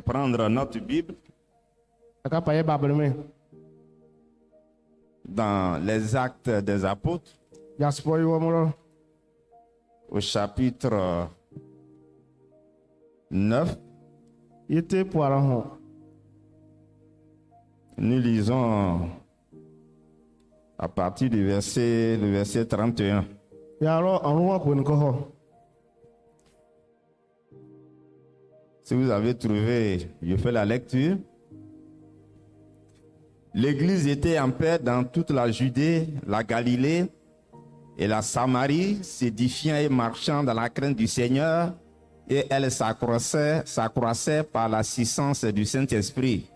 Prendre notre Bible dans les Actes des Apôtres au chapitre 9. Nous lisons à partir du verset 31. Si vous avez trouvé, je fais la lecture. L'Église était en paix dans toute la Judée, la Galilée et la Samarie, s'édifiant et marchant dans la crainte du Seigneur, et elle s'accroissait par l'assistance du Saint-Esprit.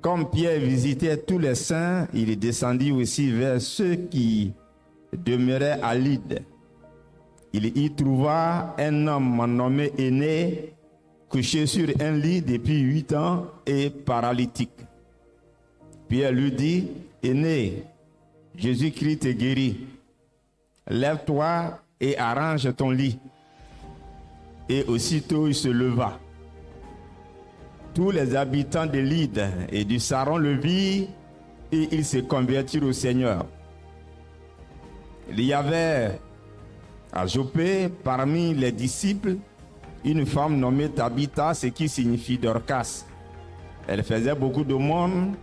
Comme Pierre visitait tous les saints, il descendit aussi vers ceux qui demeuraient à Lyde. Il y trouva un homme nommé Énée, couché sur un lit depuis 8 ans et paralytique. Pierre lui dit: Énée, Jésus-Christ te guérit. Lève-toi et arrange ton lit. Et aussitôt il se leva. Tous les habitants de Lyde et du Saron le virent et ils se convertirent au Seigneur. Il y avait à Joppé, parmi les disciples, une femme nommée Tabitha, ce qui signifie Dorcas. Elle faisait beaucoup d'aumônes,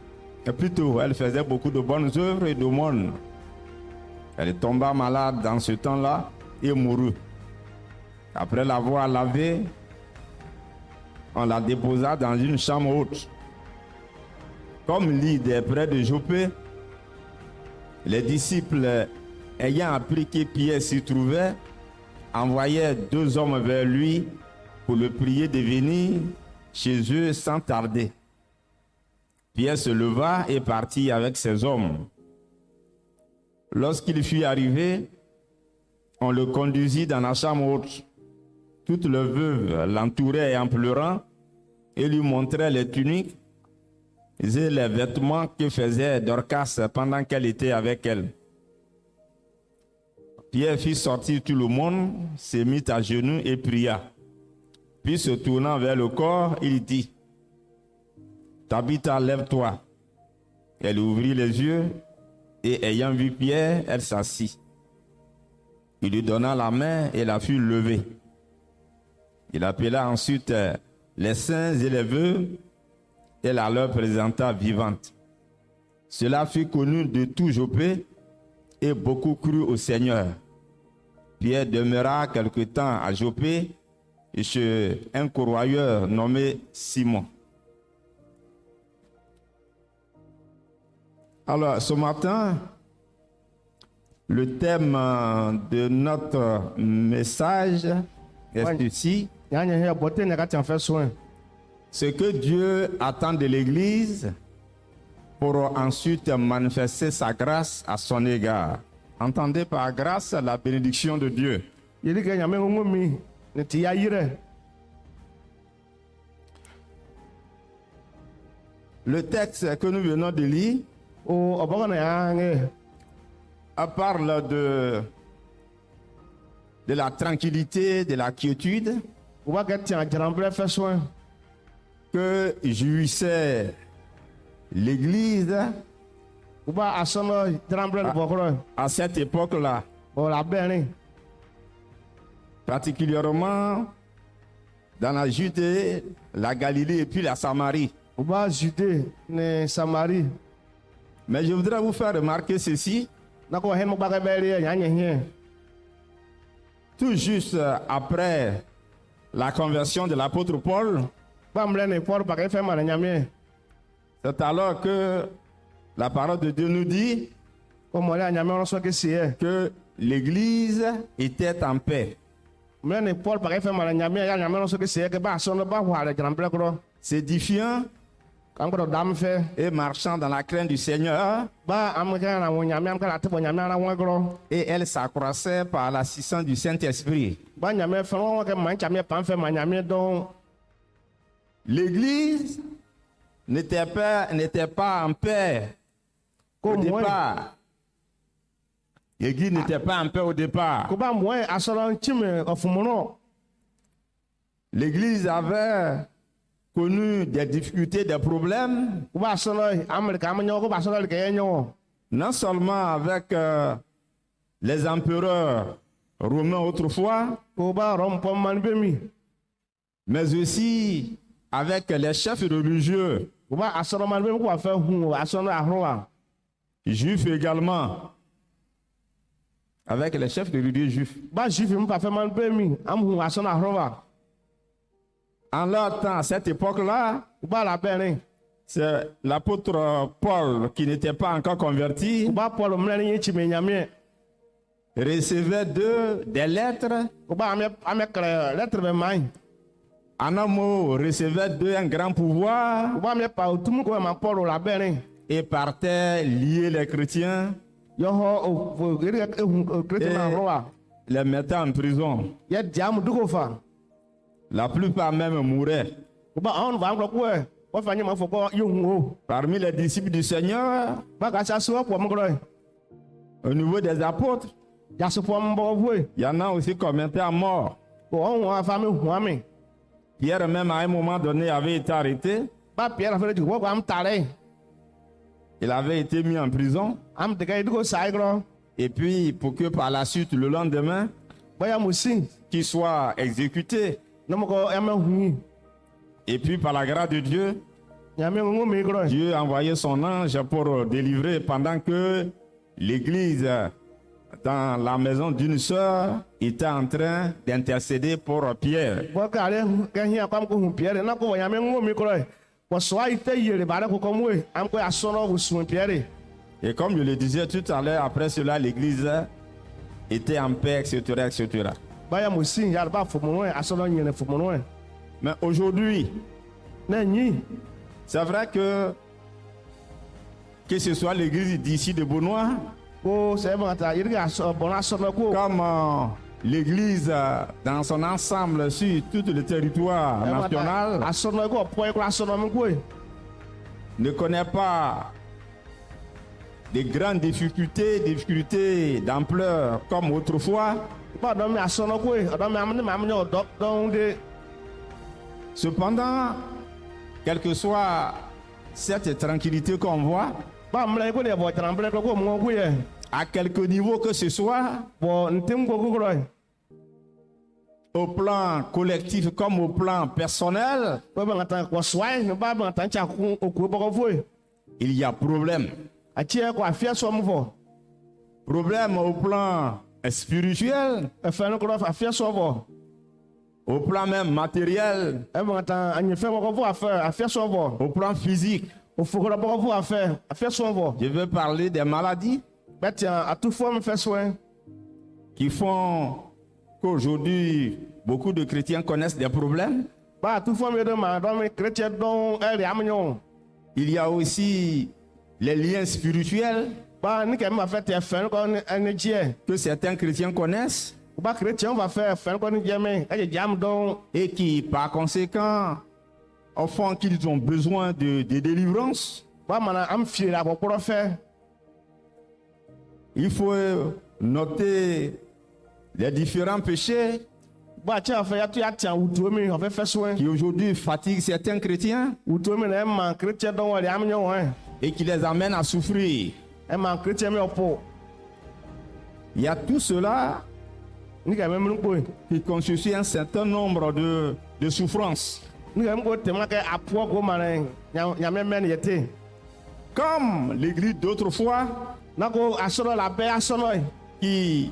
elle faisait beaucoup de bonnes œuvres et d'aumônes. Elle tomba malade dans ce temps-là et mourut. Après l'avoir lavée, on la déposa dans une chambre haute. Comme Lyde est près de Joppé, les disciples, ayant appris que Pierre s'y trouvait, envoyèrent 2 hommes vers lui pour le prier de venir chez eux sans tarder. Pierre se leva et partit avec ses hommes. Lorsqu'il fut arrivé, on le conduisit dans la chambre haute. Toutes les veuves l'entouraient en pleurant et lui montraient les tuniques et les vêtements que faisait Dorcas pendant qu'elle était avec elle. Pierre fit sortir tout le monde, se mit à genoux et pria. Puis se tournant vers le corps, il dit: Tabitha, lève-toi. Elle ouvrit les yeux et ayant vu Pierre, elle s'assit. Il lui donna la main et la fit lever. Il appela ensuite les saints et les veuves et la leur présenta vivante. Cela fut connu de tout Joppé et beaucoup crurent au Seigneur. Pierre demeura quelque temps à Joppé et chez un corroyeur nommé Simon. Alors, ce matin, le thème de notre message est ici. Ce que Dieu attend de l'Église pour ensuite manifester sa grâce à son égard. Entendez par grâce la bénédiction de Dieu. Le texte que nous venons de lire parle de la tranquillité, de la quiétude que jouissait l'Église à cette époque-là. Particulièrement dans la Judée, la Galilée et puis la Samarie. Mais je voudrais vous faire remarquer ceci. Tout juste après la conversion de l'apôtre Paul, c'est alors que la parole de Dieu nous dit que l'Église était en paix. S'édifiant et marchant dans la crainte du Seigneur, et elle s'accroissait par l'assistance du Saint-Esprit. L'Église n'était pas en paix au départ. L'église n'était pas en paix au départ. ko ba mo asoro nchime ofumuno L'église avait connu des difficultés, des problèmes, ko ba asoro amerika amanyo ko ba asoro ke yenyo non seulement avec les empereurs romains autrefois, ko ba rom pom man bemi mais aussi avec les chefs religieux, ko ba asoro man bemi ko ba fe hu asoro ahroa juifs également, avec les chefs religieux juifs. ba juif mu pa fe man bemi am hu asoro ahroa En leur temps, à cette époque-là, ko ba la berin c'est l'apôtre Paul, qui n'était pas encore converti, ko ba Paul mleni nchime nyame recevait des lettres. ko ba ame kre lettre be mai En un mot, recevait un grand pouvoir ko ba me pa utum ko ma Paul la berin et partait lier les chrétiens, yo ho o gere e hu kreti na ahroa les mettait en prison. ya diam duko fa La plupart même mouraient. ko ba on va ngro ko ko fa nyama fo ko yo hu o Parmi les disciples du Seigneur, ba ka sa so po mo gro au niveau des apôtres, ya so po mo bo il y en a aussi qui ont été à mort. ko on wa fa me hu ame Pierre même à un moment donné avait été arrêté. ba Pierre fa di ko am tare Il avait été mis en prison. am de ga duko sai gro Et puis, pour que par la suite, le lendemain, ba ya musin qu'il soit exécuté. no mo ko ame hu Et puis, par la grâce de Dieu, ya me ngo me gro Dieu a envoyé son ange pour délivrer pendant que l'église dans la maison d'une sœur était en train d'intercéder pour Pierre. bo ka le ke hia kwam ko hu Pierre na ko ya me ngo me gro ko so ai te yere ba ko ko mu am ko asono bu su Pierre Et comme je le disais tout à l'heure, après cela, l'église était en paix, etc., etc. ba ya musin ya ba fo mo asono nyene fo mo Mais aujourd'hui, na nyi c'est vrai que ce soit l'église d'ici de Benoît, ko se ba ta yiri aso bon asono ko comme l'église dans son ensemble sur tout le territoire national, asono ko po ko asono mi ko ne connaît pas de grandes difficultés d'ampleur comme autrefois. ba do mi asono ko do mi amne ma amne do don de Cependant, quelle que soit cette tranquillité qu'on voit, ba mle ko de bo tramble ko mo ko ye à quelque niveau que ce soit, bo ntim ko ko ro au plan collectif comme au plan personnel, ko ba ngata ko swai no ba ngata cha ko ko bo ko il y a problème. a tie ko afia so mo fo Problème au plan spirituel, e fa no ko afia so bo au plan même matériel, e ba ngata anyi fe ko fo afia so bo au plan physique. o fo ko bo fo afia so bo Je veux parler des maladies betia a tout fo me fe so qui font qu'aujourd'hui, beaucoup de chrétiens connaissent des problèmes. ba tout fo me de ma do mi chrétien don e ri amnyo Il y a aussi les liens spirituels ba ni ke ma fe te fe ko ni je que certains chrétiens connaissent ba chrétien va faire ko ni je me e jam don et qui, par conséquent, font qu'ils ont besoin de délivrance. ba mana am fi la ko pro fe Il faut noter les différents péchés ba cha fe ya tu ya tia utu mi o fe so qui aujourd'hui fatiguent certains chrétiens utu mi na ma chrétien don wa ri amnyo et qui les amènent à souffrir. e ma chrétien mi opo Il y a tout cela ni ka me mru ko qui constitue un certain nombre de souffrances. ni ka mko te ma ke apo ko ma nya me men yete Comme l'église d'autrefois na ko asono la be asono qui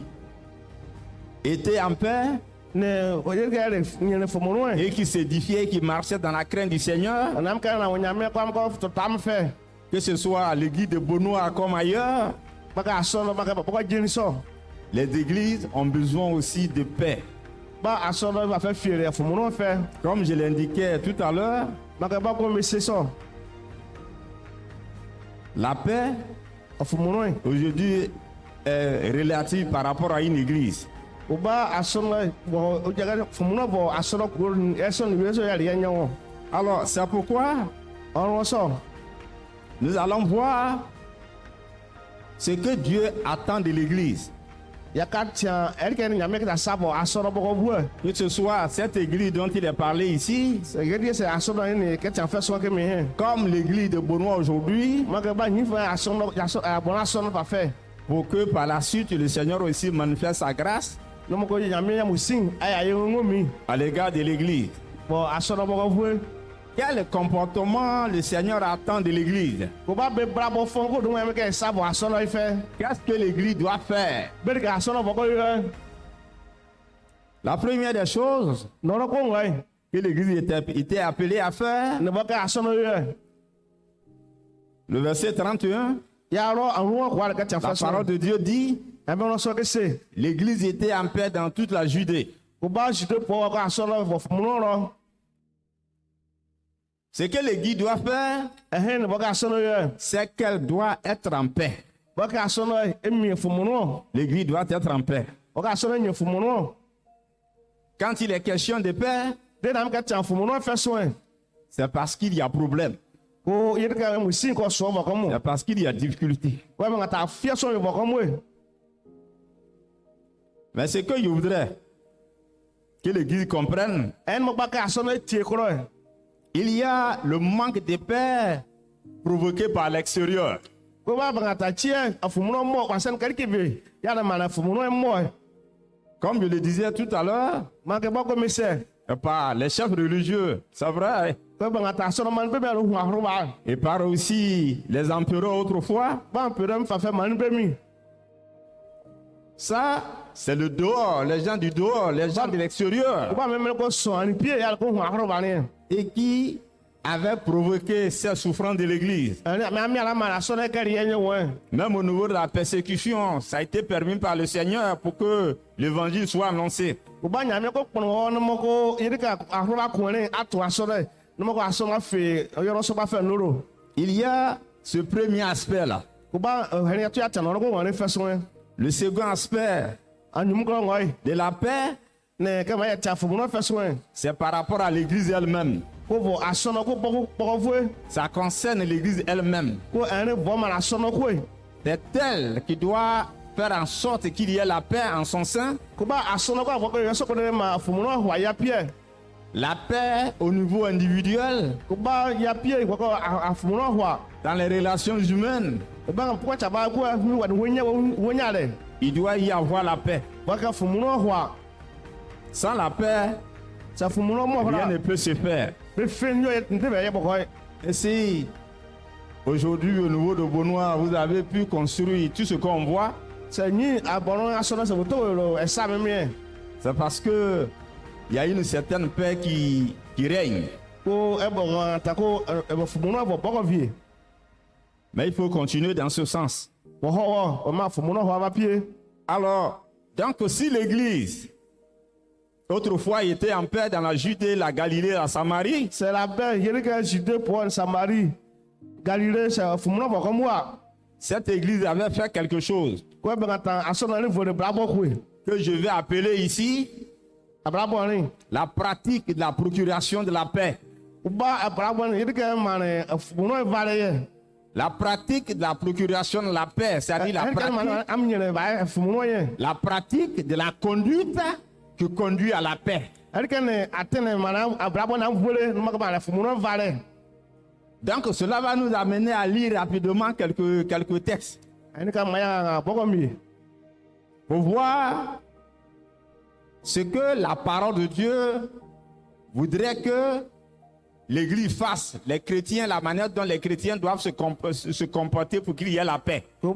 était en paix ne o ye ke re ni fo mo et qui s'édifiait et qui marchait dans la crainte du Seigneur, na am ka na nya me ko am ko to tam fe que ce soit à l'église de Benoît comme ailleurs, ba ka asono ba ka ba ko jini so les églises ont besoin aussi de paix. ba asono ba fe fiere fo mo fe Comme je l'indiquais tout à l'heure, ba ka ba ko me se so la paix fo mo aujourd'hui est relative par rapport à une église. o ba asono bo o jaga fo mo bo asono ko eso ni weso ya ri nyawo Alors, c'est pourquoi on so nous allons voir ce que Dieu attend de l'église. ya ka tia erike ni nyame ka sabo asono boko bue Que ce soit cette église dont il est parlé ici, se gedi se asono ni ke tia fe so ke mi he comme l'église de Benoît aujourd'hui, ma ke ba ni fa asono ya so bon asono pa fe pour que par la suite le Seigneur aussi manifeste sa grâce no mo ko nyame ya musin aya ye ngomi à l'égard de l'église. bo asono boko bue Quel comportement le Seigneur attend de l'église? ko ba be brabo fon ko dum ya me ke sabo asono ife Qu'est-ce que l'église doit faire? be ke asono boko ye La première des choses no ro ko ngai que l'église était appelée à faire, ne boko asono ye le verset 31, ya ro anwo ko ka tia la fe so parole de Dieu dit, e be no so ke se l'église était en paix dans toute la Judée. ko ba jide po ko asono vo fumu ro Ce que l'église doit faire, ehe ne boko asono ye c'est qu'elle doit être en paix. boko asono e mi fumu ro L'église doit être en paix. boko asono ni fumu ro Quand il est question de paix, de na me ka tia fumu ro fe so c'est parce qu'il y a problème. ko yiri ka musin ko so boko mu C'est parce qu'il y a difficulté. wa me ta fia so yo boko mu Mais ce que je voudrais que l'église comprenne, en mo ba ka asono tie ko ro il y a le manque de paix provoqué par l'extérieur. ko ba ba ta tie afumu ro mo kwa sen ka rikibe ya na mana fumu ro mo Comme je le disais tout à l'heure, ma ke boko mi se par les chefs religieux, c'est vrai, ko ba ta asono man be be ro hu ahro ba et par aussi les empereurs autrefois. ba pere fa fe man be mi Ça, c'est le dehors, les gens du dehors, les gens de ko l'extérieur, ba me ko so ani pie ya ko hu ahro ba ni et qui avaient provoqué ces souffrances de l'église. me ami ala mana asono ka ri enye won Même au niveau de la persécution, ça a été permis par le Seigneur pour que l'évangile soit annoncé. ko ba nyame ko kpon ho no mo ko yiri ka ahro ba ko ni atu asono no mo ko asono fe yo so ba fe noro Il y a ce premier aspect-là. ko ba heri atu ya tano ko won fe so Le second aspect anyum ko ngoi de la paix, ne ka ma ya ta fumu ro fe so c'est par rapport à l'église elle-même. ko bo asono ko boko vue Ça concerne l'église elle-même. ko ene bo ma asono ko C'est elle qui doit faire en sorte qu'il y ait la paix en son sein, ko ba asono ko boko yo so ko ne ma fumu ro hwa ya pie la paix au niveau individuel, ko ba ya pie ko afumu ro hwa dans les relations humaines. ko ba ko cha ba ko mi wa wonya le Il doit y avoir la paix. ba ka fumu ro hwa Sans la paix, sa fumu ro mo rien hwa ne peut se faire. be fe nyo nte be ye boko Et si aujourd'hui au niveau de Benoît, vous avez pu construire tout ce qu'on voit, se ni abono asono se to lo esa me mi c'est parce que il y a une certaine paix qui règne. ko e bo ta ko e bo fumu ro bo boko vie Mais il faut continuer dans ce sens. bo ho o ma fumu ro hwa ba pie Alors, donc si l'église autrefois était en paix dans la Judée, la Galilée, la Samarie, c'est la paix yiri ka jude pour Samarie Galilée c'est fumu ro boko moi cette église avait fait quelque chose ko be ta asono ni vole brabo ko que je vais appeler ici brabo ni la pratique de la procuration de la paix. ba brabo ni yiri ka mane fumu ro vale ye La pratique de la procuration de la paix, c'est-à-dire la pratique de la conduite qui conduit à la paix. Donc cela va nous amener à lire rapidement quelques textes pour voir ce que la parole de Dieu voudrait que l'Église fasse, les chrétiens, la manière dont les chrétiens doivent se comporter pour qu'il y ait la paix. Quand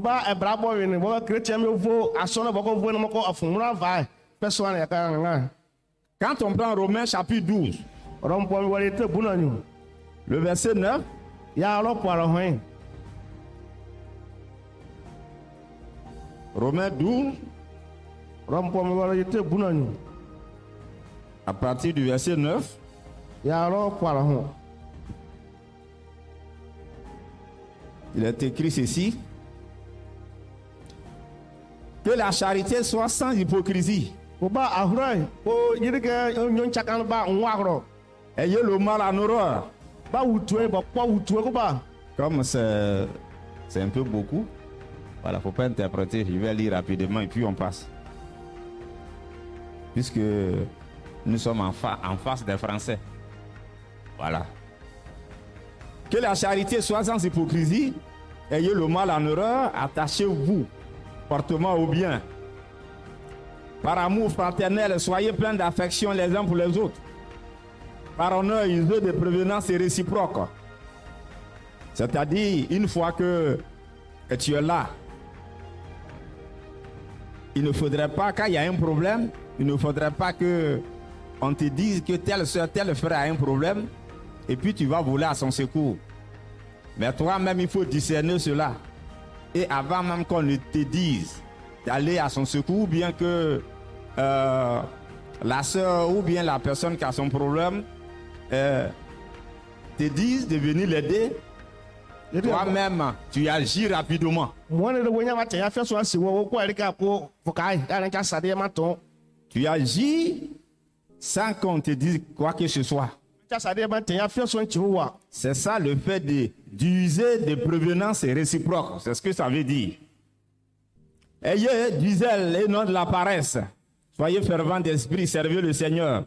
on prend Romains chapitre 12, le verset 9, Romains 12, à partir du verset 9, il est écrit ceci: que la charité soit sans hypocrisie. Ayez le mal en horreur. Comme c'est un peu beaucoup, voilà, faut pas interpréter, je vais lire rapidement et puis on passe. puisque nous sommes en face des Français. Voilà. Que la charité soit sans hypocrisie. Ayez le mal en horreur, attachez-vous fortement au bien. Par amour fraternel, soyez pleins d'affection les uns pour les autres. Par honneur, usez de prévenance et réciproque. C'est-à-dire, une fois que tu es là, il ne faudrait pas, quand il y a un problème, il ne faudrait pas qu'on te dise que telle soeur, tel frère a un problème, et puis tu vas voler à son secours. Mais toi-même, il faut discerner cela. Et avant même qu'on ne te dise d'aller à son secours, bien que la soeur ou bien la personne qui a son problème te dise de venir l'aider, toi-même, tu agis rapidement. Tu agis sans qu'on te dise quoi que ce soit. C'est ça le fait d'user de prévenance réciproque. C'est ce que ça veut dire. Ayez du zèle et non de la paresse. Soyez fervents d'esprit, servez le Seigneur.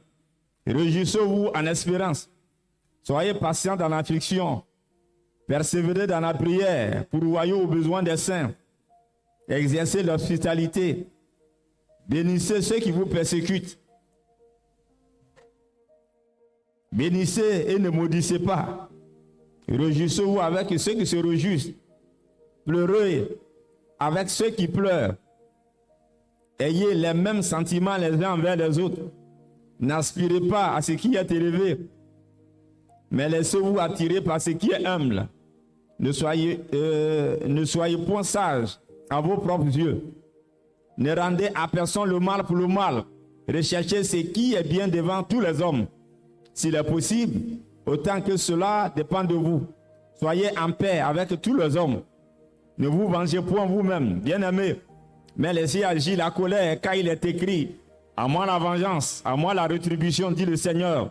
Réjouissez-vous en espérance. Soyez patients dans l'affliction. Persévérez dans la prière, pourvoyez aux besoins des saints. Exercez l'hospitalité. Bénissez ceux qui vous persécutent. Bénissez et ne maudissez pas. Réjouissez-vous avec ceux qui se réjouissent. Pleurez avec ceux qui pleurent. Ayez les mêmes sentiments les uns envers les autres. N'aspirez pas à ce qui est élevé, mais laissez-vous attirer par ce qui est humble. Ne soyez point sages à vos propres yeux. Ne rendez à personne le mal pour le mal. Recherchez ce qui est bien devant tous les hommes. S'il est possible, autant que cela dépend de vous. Soyez en paix avec tous les hommes. Ne vous vengez point vous-même, bien-aimés, mais laissez agir la colère, car il est écrit: à moi la vengeance, à moi la rétribution, dit le Seigneur.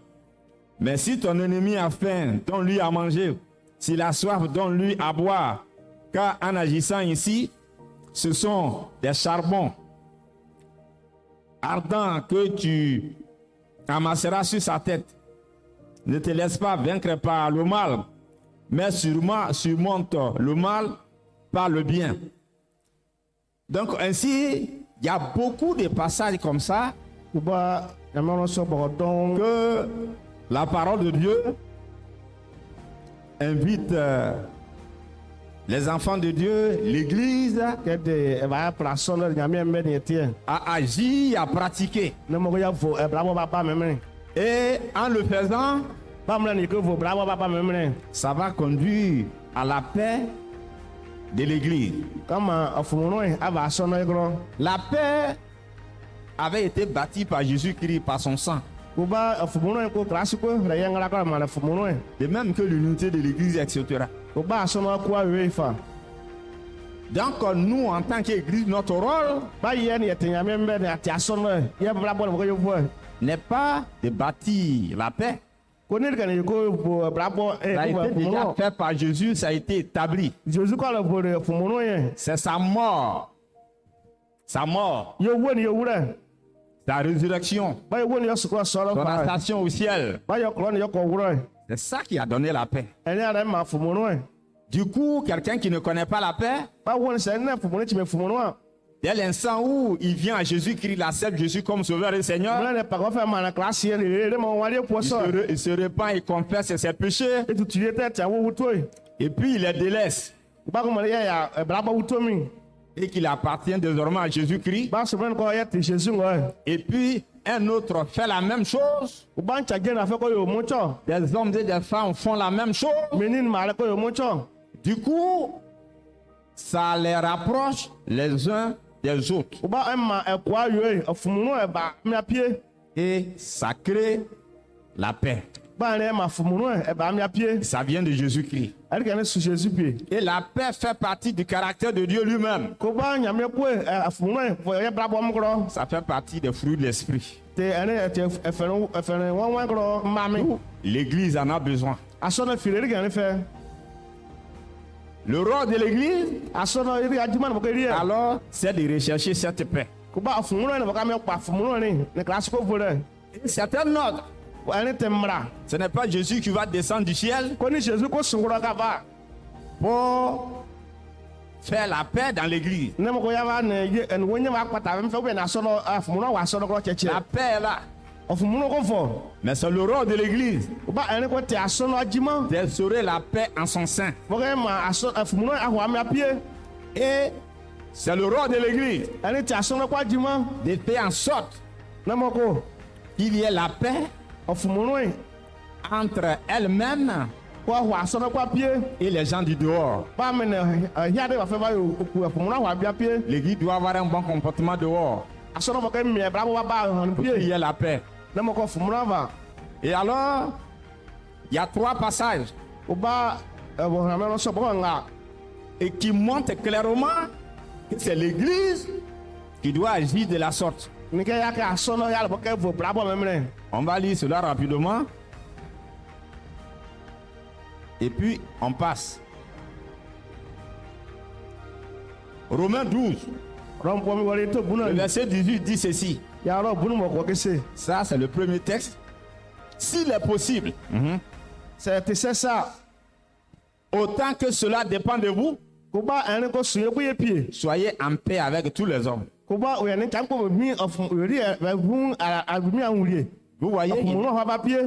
Mais si ton ennemi a faim, donne-lui à manger. S'il a soif, donne-lui à boire. Car en agissant ici, ce sont des charbons ardents que tu amasseras sur sa tête. Ne te laisse pas vaincre par le mal, mais surmonte le mal par le bien. Donc ainsi, il y a beaucoup de passages comme ça que la parole de Dieu invite les enfants de Dieu, l'Église, à agir, à pratiquer. Et en le faisant, ça va conduire à la paix de l'Église. La paix avait été bâtie par Jésus-Christ, par son sang. De même que l'unité de l'Église, etc. Donc nous, en tant qu'Église, notre rôle n'est pas de bâtir la paix. Ça a été déjà fait par Jésus, ça a été établi. C'est sa mort. Sa mort. Sa résurrection. Son ascension au ciel. C'est ça qui a donné la paix. Du coup, quelqu'un qui ne connaît pas la paix, dès l'instant où il vient à Jésus-Christ, il accepte Jésus comme sauveur et Seigneur, il se répand, il confesse ses péchés, et puis il les délaisse. Et qu'il appartient désormais à Jésus-Christ. Et puis un autre fait la même chose. Des hommes et des femmes font la même chose. Du coup, ça les rapproche les uns des autres. Et ça crée la paix. Ça vient de Jésus-Christ. Et la paix fait partie du caractère de Dieu lui-même. Ça fait partie des fruits de l'esprit. L'Église en a besoin. Le rôle de l'Église, alors, c'est de rechercher cette paix. kuba afumuno ne baka me kwa afumuno ne classe ko vole Et c'est un ordre. ene temra Ce n'est pas Jésus qui va descendre du ciel ko ni Jésus ko sungura ka ba pour faire la paix dans l'église. ne mo ko ya ba ne ye en wonya ba kwata me fe be na so no afumuno wa so no ko cheche La paix est là. afumuno ko fo Mais c'est le rôle de l'église kuba ene ko te aso no ajima d'instaurer la paix en son sein. mo ko ma aso afumuno ahwa me apie Et c'est le rôle de l'église ene te aso no ko ajima de faire en sorte ne mo ko qu'il y ait la paix afumuno entre elle-même ko ahwa aso no ko apie et les gens du dehors. ba me ne ya de ba fe ba yo ku afumuno ahwa bi apie L'église doit avoir un bon comportement dehors. aso no mo ko mi e bra bo ba han Qu'il y pie ait la paix. ne mo ko afumuno ba Et alors, il y a 3 passages kuba bo ha me no so bo nga et qui montrent clairement que c'est l'église qui doit agir de la sorte. ni ke ya ka aso no ya bo ke vo bra bo me me On va lire cela rapidement. Et puis, on passe. Romains 12, ron po mi wori to bunu le verset 18 dit ceci. ya ro bunu mo ko ke se Ça, c'est le premier texte. S'il est possible, c'est ça autant que cela dépend de vous, kuba ene ko suye ku ye pie soyez en paix avec tous les hommes. kuba o ya ni tan ko mi of ori e bun a mi anwurie Vous voyez, mu no ha ba pie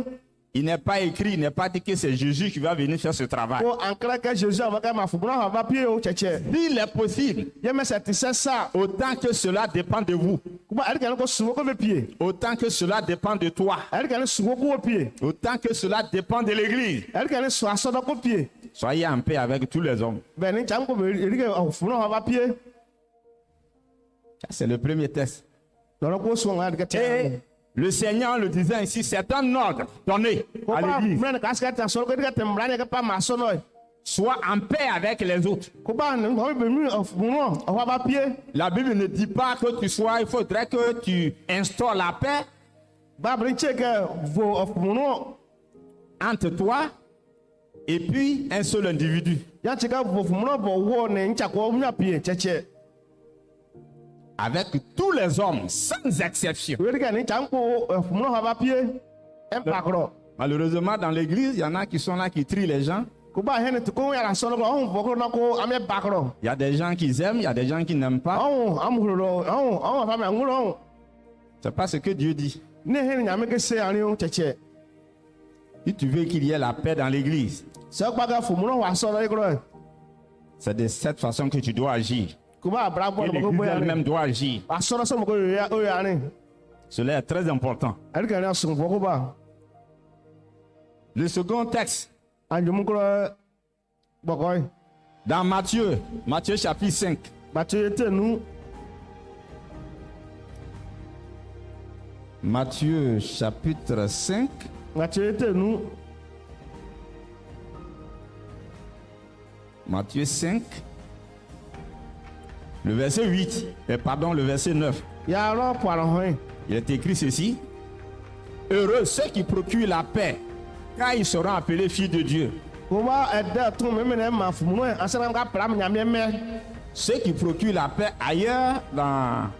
il n'est pas écrit, il n'est pas dit que c'est Jésus qui va venir faire ce travail. ko ankra ka Jésus ava ka ma fu no ha ba pie o cheche S'il est possible, ye me c'est ça autant que cela dépend de vous, kuba ene ka ko suwo ko be pie autant que cela dépend de toi, ene ka suwo ko pie autant que cela dépend de l'église, ene ka so aso do ko pie soyez en paix avec tous les hommes. be ni tan ko be eri ke fu no ha ba pie Ça, c'est le premier texte. do ko so nga de ke Et le Seigneur, en le disant ici, c'est un ordre donné à kuba l'église. mena ka ska ta so ko de ke temra ne ke pa ma so no Sois en paix avec les autres. kuba ne ko be mi of mu no ha ba pie La Bible ne dit pas que tu sois, il faudrait que tu instaures la paix ba brin cheke vo of mu no entre toi et puis un seul individu. ya cheka vo fu mu no bo wo ne ncha ko mi apie cheche Avec tous les hommes, sans exception. we de ke ni tan ko fu mu no ha ba pie en pakro Malheureusement, dans l'église, il y en a qui sont là, qui trient les gens. kuba hene to ko ya la so no ko on vo ko na ko ame pakro Il y a des gens qui aiment, il y a des gens qui n'aiment pas. on amhuro on fa me nguro C'est pas ce que Dieu dit. ne hene nyame ke se ani o cheche Si tu veux qu'il y ait la paix dans l'église, so gba ga fu mu no wa so no ikro c'est de cette façon que tu dois agir. kuba bra bo Et no ko l'église bo ya elle-même doit agir. aso no so mo ko ya o ya ni Cela est très important. eri ke ni aso vo ko ba Le second texte, anjo mu kro bokoy dans Matthieu, Matthieu chapitre 5. ba te te nu Matthieu chapitre 5, ba te te nu Matthieu 5, le verset 8, pardon, le verset 9. ya ro po aro hoin Il est écrit ceci. Heureux ceux qui procurent la paix, car ils seront appelés fils de Dieu. kuba ede tu me me ne ma fu mu no asana ka pram nyame me Ceux qui procurent la paix ailleurs, dans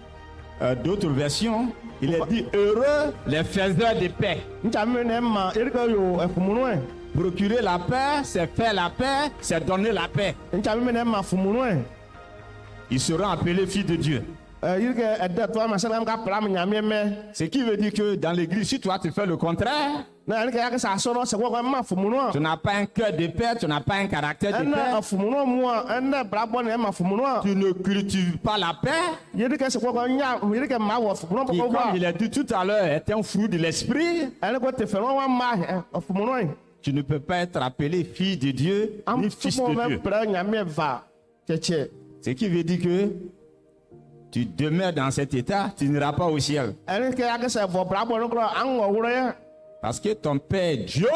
d'autres versions, il est dit heureux les faiseurs de paix. ncha me ne ma eri ke yo fu mu no Procurer la paix, c'est faire la paix, c'est donner la paix. ncha me ne ma fu mu no Ils seront appelés fils de Dieu. eri ke ede tu ma asana ka pram nyame me Ce qui veut dire que dans l'église, si toi tu fais le contraire, na eri ke ya ke sa so no se ko ma fu mu no tu n'as pas un cœur de paix, tu n'as pas un caractère de ene paix, fu mu no mu ene bra bo ne ma fu mu no tu ne cultives pas la paix, eri ke se ko nya eri ke ma wo fu mu no qui, ko ba comme il a dit tout à l'heure, est un fruit de l'esprit, ene ko te fe no wa ma fu mu no tu ne peux pas être appelé fils de Dieu am ni tu fils mo de me Dieu. pra nyame va cheche Ce qui veut dire que tu demeures dans cet état, tu n'iras pas au ciel. ene ke ya ke se vo bra bo no ko an wo wuro ya Parce que ton Père Dieu,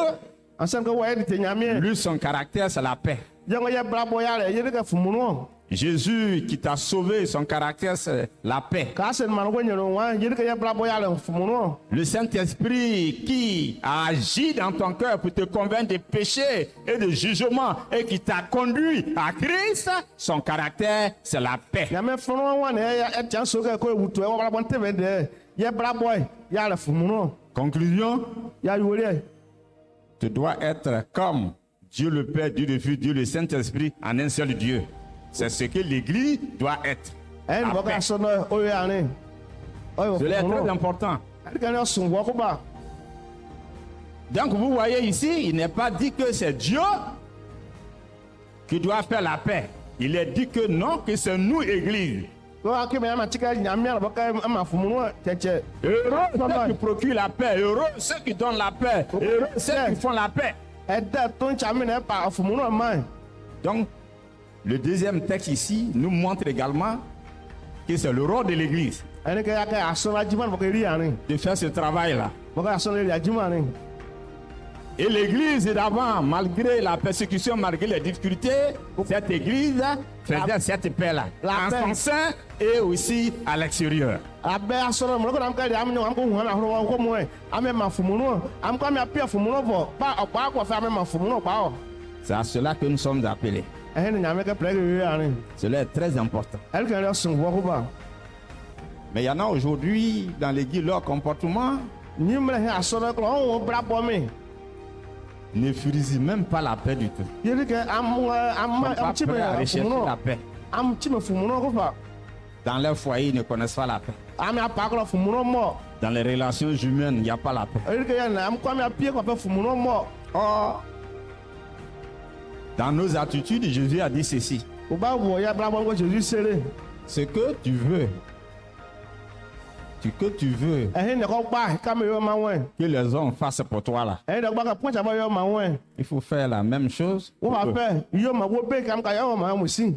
asan ko wa eri te nyame lui, son caractère, c'est la paix. yango ye bra bo ya le eri ke fu mu no Jésus qui t'a sauvé, son caractère, c'est la paix. ka sen man ko nyero wa yiri ke ya bla bo ya le fumuno Le Saint-Esprit qui a agi dans ton cœur pour te convaincre des péchés et des jugements et qui t'a conduit à Christ, son caractère, c'est la paix. ya me funo wa ne ya tian so ke ko wuto e wa bla bon tebe de ya bla boy ya le fumuno Conclusion, ya yori tu dois être comme Dieu le Père, Dieu le Fils, Dieu le Saint-Esprit en un seul Dieu. C'est ce que l'Église doit être. en La bo paix. ka so no o ya ne o Cela est yo très important. ka ne sun wo ko ba Donc vous voyez ici, il n'est pas dit que c'est Dieu qui doit faire la paix. Il est dit que non, que c'est nous, Église. ko a ke me ma tika nyamia bo ka ma fumuno cheche Heureux ceux qui procurent la paix, heureux ceux qui donnent la paix, heureux ceux qui font la paix. e da ton chamine pa fumuno man Donc, le deuxième texte ici nous montre également que c'est le rôle de l'Église ene ke ya ka asora jiman bo ke ri ani de faire ce travail-là. bo ka asora ri ajimani Et l'Église d'avant, malgré la persécution, malgré les difficultés, cette Église faisait cette paix-là, La paix. en son sein et aussi à l'extérieur. abe asora mo ko nam ka ri am nyo am ko hu na horo ko mo e ame ma fumuno am ko me apia fumuno bo pa opa ko fa ame ma fumuno pa o C'est à cela que nous sommes appelés. e ne nyame ke plege ri ani Cela est très important. el ke ri sun wo ko ba Mais il y en a aujourd'hui dans l'Église, leur comportement ni mle he asora ko o bra bo mi ne frise même pas la paix du tout. yiri ke am Ils sont pas chi prêts à me rechercher fumuno la paix. am chi me fumuno ko fa Dans leur foyer, ils ne connaissent pas la paix. am apa ko fumuno mo Dans les relations humaines, il n'y a pas la paix. yiri ke ya na am ko me apia ko fa fumuno mo Or, dans nos attitudes, Jésus a dit ceci. o ba wo ya bra bo ko Jésus sere Ce que tu veux, ce que tu veux e he ne ko pa ka me yo ma wen que les hommes fassent pour toi là, e de gba ka poncha ba yo ma wen il faut faire la même chose. wo pour ba eux. fe yo ma wo be kam ka yo ma mo si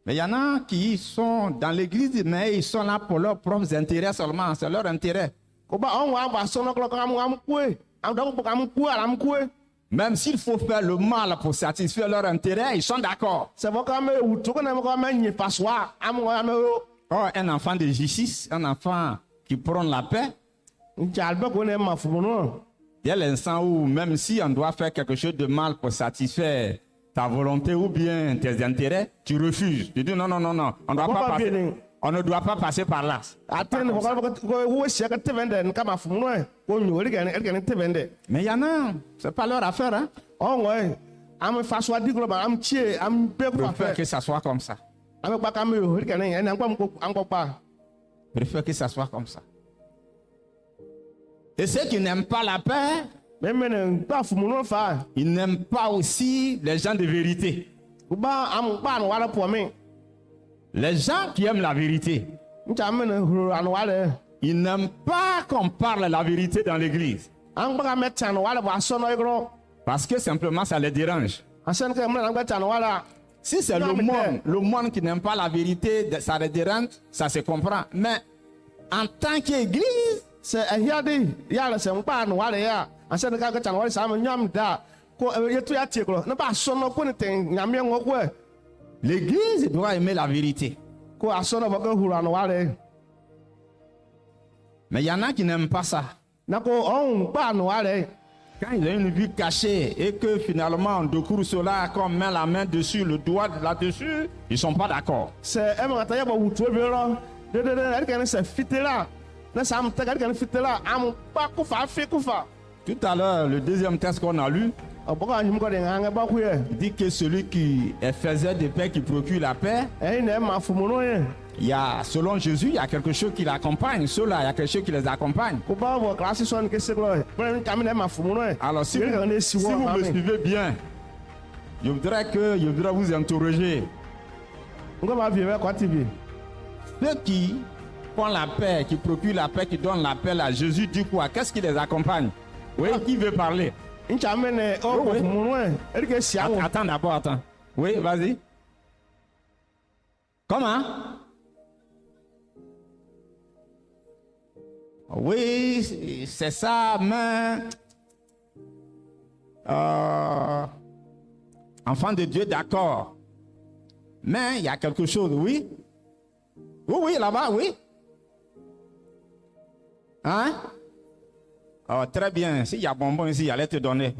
Mais il y en a qui sont dans l'église, mais ils sont là pour leurs propres intérêts seulement. C'est leur intérêt. ko ba on wa ba so no ko am kue am do ko am kue am kue Même s'il faut faire le mal pour satisfaire leur intérêt, ils sont d'accord. se bo ka me wuto ko na mo ko me nyi paswa am wa me yo Or, un enfant de justice, un enfant qui prône la paix, njalbe ko ne ma fumuno dès l'instant où, même si on doit faire quelque chose de mal pour satisfaire ta volonté ou bien tes intérêts, tu refuses. Tu dis non, non, non, non, on ne doit pas passer par là. atene ko ko wo se ka tevende ka ma fumuno ko nyori ke ne tevende Mais il y en a, c'est pas leur affaire. Hein. on ouais am faswa diglo ba am chie am be Ils ko préfèrent fa que ça soit comme ça. am ba ka me yo ke ne en ko pa Ils préfèrent que ça soit comme ça. Et ceux qui n'aiment pas la paix, me ne ba fumuno fa ils n'aiment pas aussi les gens de vérité. ko ba am ba no wala po mi Les gens qui aiment la vérité, ncha me ne huru an wala ils n'aiment pas qu'on parle la vérité dans l'église. an ba ka me tan wala ba so no igro Parce que simplement ça les dérange. asen ke me na ga tan wala Si c'est Non, mais le monde qui n'aime pas la vérité, ça les dérange, ça se comprend. Mais en tant qu'église, se ahia di ya la se mpa no wala ya asen ka ga tan wala sa me nyam da ko yetu ya tie ko na ba so no ko ne ten nyame ngo ko l'église doit aimer la vérité. ko aso no ba ka huru an wala Mais il y en a qui n'aiment pas ça. na ko on ba no wala Quand ils ont une vie cachée et que finalement on découvre cela, qu'on met la main dessus, le doigt là-dessus, ils ne sont pas d'accord. se e ma ta ya ba wutu be ro de e ke ne se fitela na sam ta ga ke ne fitela am pa ku fa fi ku fa Tout à l'heure, le deuxième texte qu'on a lu, oboka nyum ko de nga ba ku ye dit que celui qui est faiseur de paix, qui procure la paix, e ne ma fumuno ye il y a, selon Jésus, il y a quelque chose qui l'accompagne. Ceux-là, il y a quelque chose qui les accompagne. ko ba bo klasi so ke se ko pre kam ne ma fumuno ye Alors, si Yeri vous, ka ne si si wo vous ma me me suivez bien, je voudrais vous interroger. ngo ba vie be ko tv Ceux qui font la paix, qui procurent la paix, qui donnent la paix à Jésus, dit quoi? Qu'est-ce qui les accompagne? Oui, qui veut parler? ncha me ne o Oui, oui. fumuno ye e ke si awo Attends d'abord, attends. Oui, vas-y. Comment? Oui, c'est ça, mais... enfant de Dieu, d'accord. Mais il y a quelque chose, oui. Oui, oui, là-bas, oui. Hein? Oh, très bien. S'il y a bonbon ici, j'allais te donner.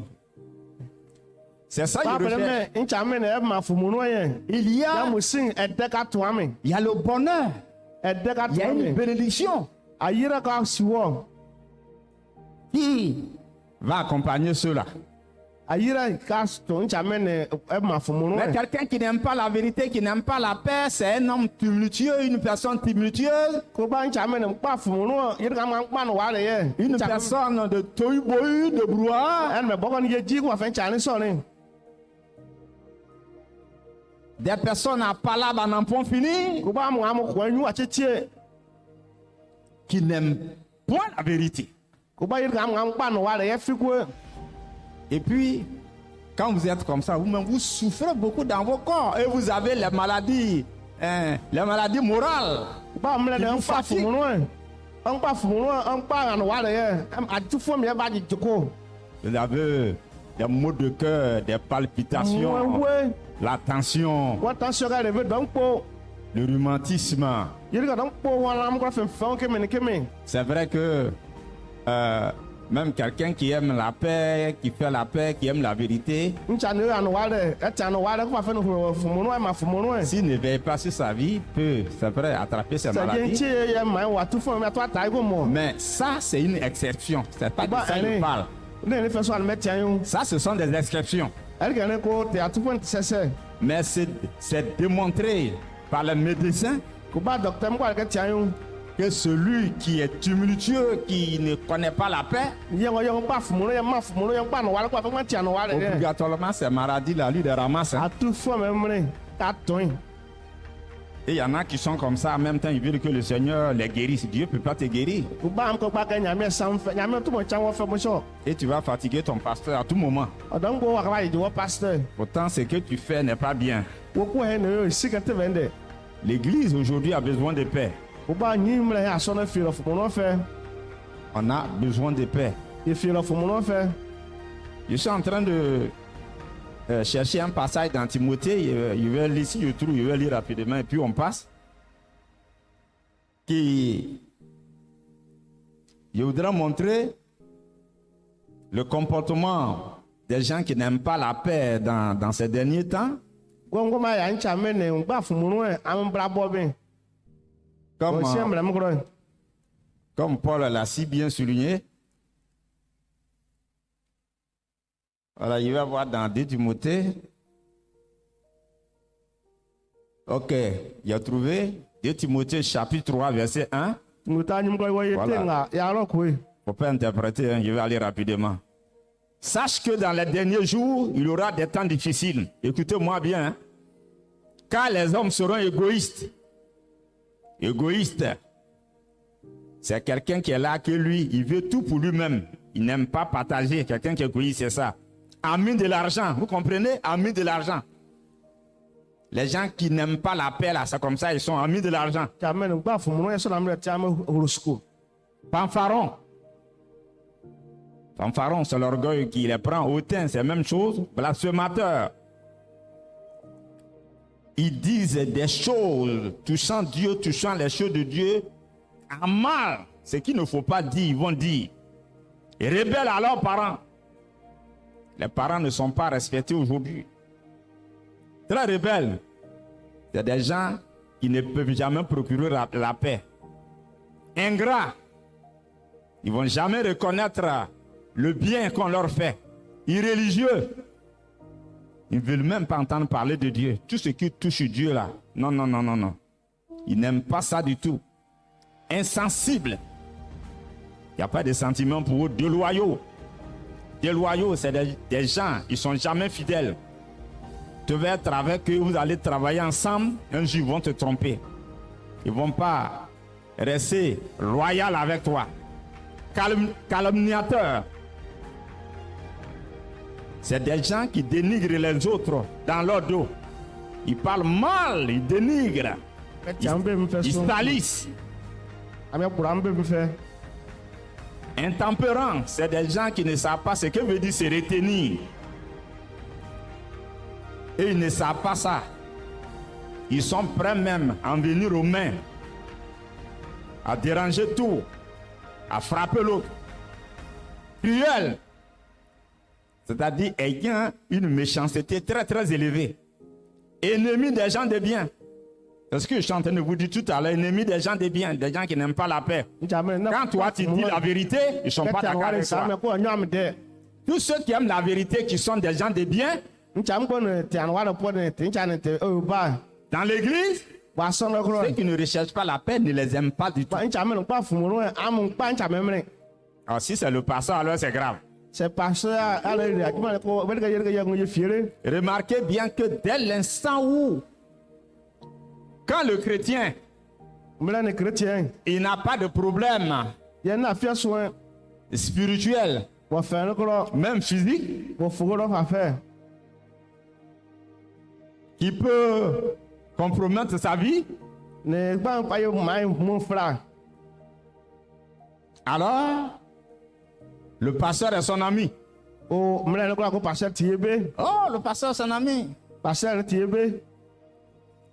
C'est ça, il recherche. Il y a le bonheur. Il y a une bénédiction qui va accompagner ceux-là. Mais quelqu'un qui n'aime pas la vérité, qui n'aime pas la paix, c'est un homme tumultueux, une personne tumultueuse. Une personne de tohu-bohu, de brouhaha. Des personnes à palabre à n'en point fini, qui n'aiment point la vérité. Et puis, quand vous êtes comme ça, vous-même, vous souffrez beaucoup dans vos corps et vous avez les maladies morales. Qui vous fatiguent. Vous avez des maux de cœur, des palpitations, la tension, le rhumatisme. C'est vrai que même quelqu'un qui aime la paix, qui fait la paix, qui aime la vérité, s'il ne veille pas sur sa vie, peut, c'est vrai, attraper ses maladies. Mais ça, c'est une exception. C'est pas de ça que je parle. Ça, ce sont des exceptions. Mais c'est démontré par les médecins que celui qui est tumultueux, qui ne connaît pas la paix, obligatoirement ces maladies-là, lui, les ramasse. Et il y en a qui sont comme ça, en même temps, ils veulent que le Seigneur les guérisse. Dieu ne peut pas te guérir. Et tu vas fatiguer ton pasteur à tout moment. Pourtant, ce que tu fais n'est pas bien. L'église aujourd'hui a besoin de paix. On a besoin de paix. Je suis en train de chercher un passage dans Timothée. Je vais lire, si je trouve, je vais lire rapidement et puis on passe. Je voudrais montrer le comportement des gens qui n'aiment pas la paix dans ces derniers temps. Comme Paul l'a si bien souligné. Voilà, il va voir dans 2 Timothée. Ok, il a trouvé 2 Timothée chapitre 3 verset 1. Voilà. Faut pas interpréter, hein, je vais aller rapidement. Sache que dans les derniers jours, il y aura des temps difficiles. Écoutez-moi bien. Hein. Car les hommes seront égoïstes. Égoïste, c'est quelqu'un qui est là, que lui, il veut tout pour lui-même. Il n'aime pas partager. Quelqu'un qui est égoïste, c'est ça. Ami de l'argent, vous comprenez? Ami de l'argent. Les gens qui n'aiment pas la paix, là, c'est comme ça, ils sont amis de l'argent. Fanfaron. Fanfaron, c'est l'orgueil qui les prend. Hautain, c'est la même chose. Blasphémateur. Ils disent des choses touchant Dieu, touchant les choses de Dieu, en mal. Ce qu'il ne faut pas dire, ils vont dire. Et rebelles à leurs parents. Les parents ne sont pas respectés aujourd'hui. Très rebelles. C'est des gens qui ne peuvent jamais procurer la paix. Ingrats. Ils ne vont jamais reconnaître le bien qu'on leur fait. Irréligieux. Ils ne veulent même pas entendre parler de Dieu. Tout ce qui touche Dieu là. Non, non, non, non, non. Ils n'aiment pas ça du tout. Insensibles. Il n'y a pas de sentiments pour eux. Déloyaux. Déloyaux, c'est des gens, ils ne sont jamais fidèles. Tu vas être avec eux, vous allez travailler ensemble. Un jour, ils vont te tromper. Ils ne vont pas rester loyaux avec toi. Calomniateurs. C'est des gens qui dénigrent les autres dans leur dos. Ils parlent mal, ils dénigrent. Ils salissent. Intempérants, c'est des gens qui ne savent pas ce que veut dire se retenir. Et ils ne savent pas ça. Ils sont prêts même à en venir aux mains, à déranger tout, à frapper l'autre. Cruel. C'est-à-dire ayant une méchanceté très très élevée. Ennemi des gens de bien. C'est ce que je suis en train de vous dire tout à l'heure. Ennemi des gens de bien, des gens qui n'aiment pas la paix. Quand toi tu dis la vérité, ils ne sont pas d'accord avec toi. Tous ceux qui aiment la vérité, qui sont des gens de bien, dans l'église, ceux qui ne recherchent pas la paix ne les aiment pas du tout. Alors si c'est le pasteur, alors c'est grave. Remarquez bien que dès l'instant où, quand le chrétien, il n'a pas de problème spirituel, même physique, qui peut compromettre sa vie, alors le pasteur est son ami. Oh, le pasteur est son ami.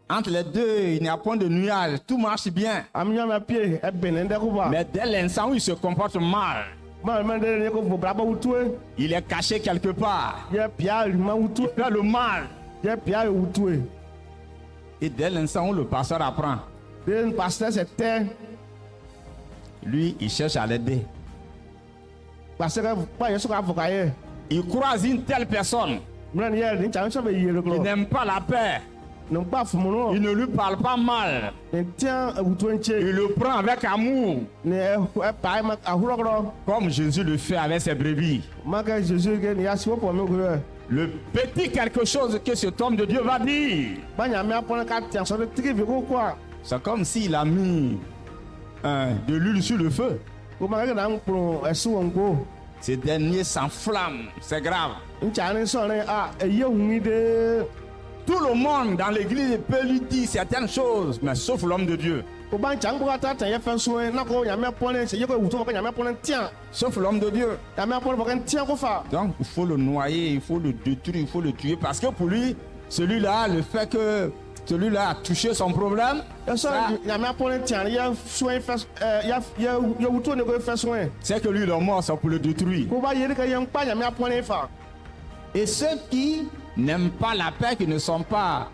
Entre les deux, il n'y a point de nuage, tout marche bien. Mais dès l'instant où il se comporte mal, il est caché quelque part. Il fait le mal. Et dès l'instant où le pasteur apprend, lui, il cherche à l'aider. Il croise une telle personne qui n'aime pas la paix. Il ne lui parle pas mal. Il le prend avec amour. Comme Jésus le fait avec ses brebis. Le petit quelque chose que cet homme de Dieu va dire, c'est comme s'il a mis de l'huile sur le feu. Ces derniers s'enflamment, c'est grave. Tout le monde dans l'église peut lui dire certaines choses, mais sauf l'homme de Dieu. Sauf l'homme de Dieu. Donc il faut le noyer, il faut le détruire, il faut le tuer. Parce que pour lui, celui-là, le fait que celui-là a touché son problème, c'est que lui, il est mort, c'est pour le détruire. Et ceux qui n'aiment pas la paix, qui ne sont pas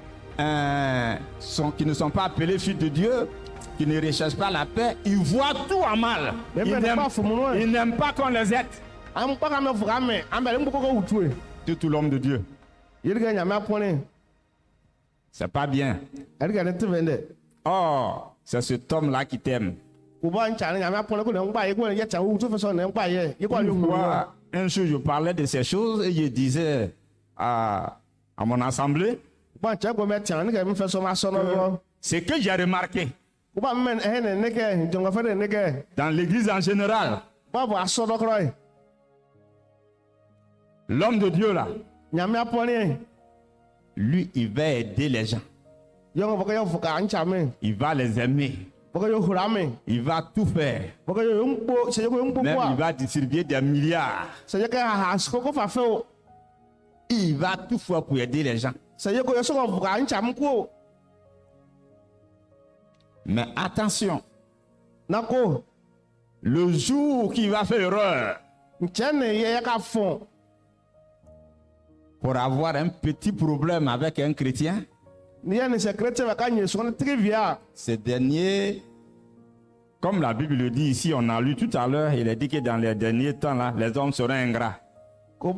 appelés fils de Dieu, qui ne recherchent pas la paix, ils voient tout en mal. Ils n'aiment pas qu'on les aide. Tout l'homme de Dieu. C'est pas bien. Oh, c'est cet homme-là qui t'aime. Une fois, un jour, je parlais de ces choses et je disais à mon assemblée, ce que j'ai remarqué dans l'église en général, l'homme de Dieu là, lui, il va aider les gens. Il va les aimer. Il va tout faire. Même il va distribuer des milliards. Il va tout faire pour aider les gens. Mais attention, le jour qu'il va faire erreur, pour avoir un petit problème avec un chrétien, ce dernier, comme la Bible le dit ici, on a lu tout à l'heure, il a dit que dans les derniers temps, là, les hommes seront ingrats. Ce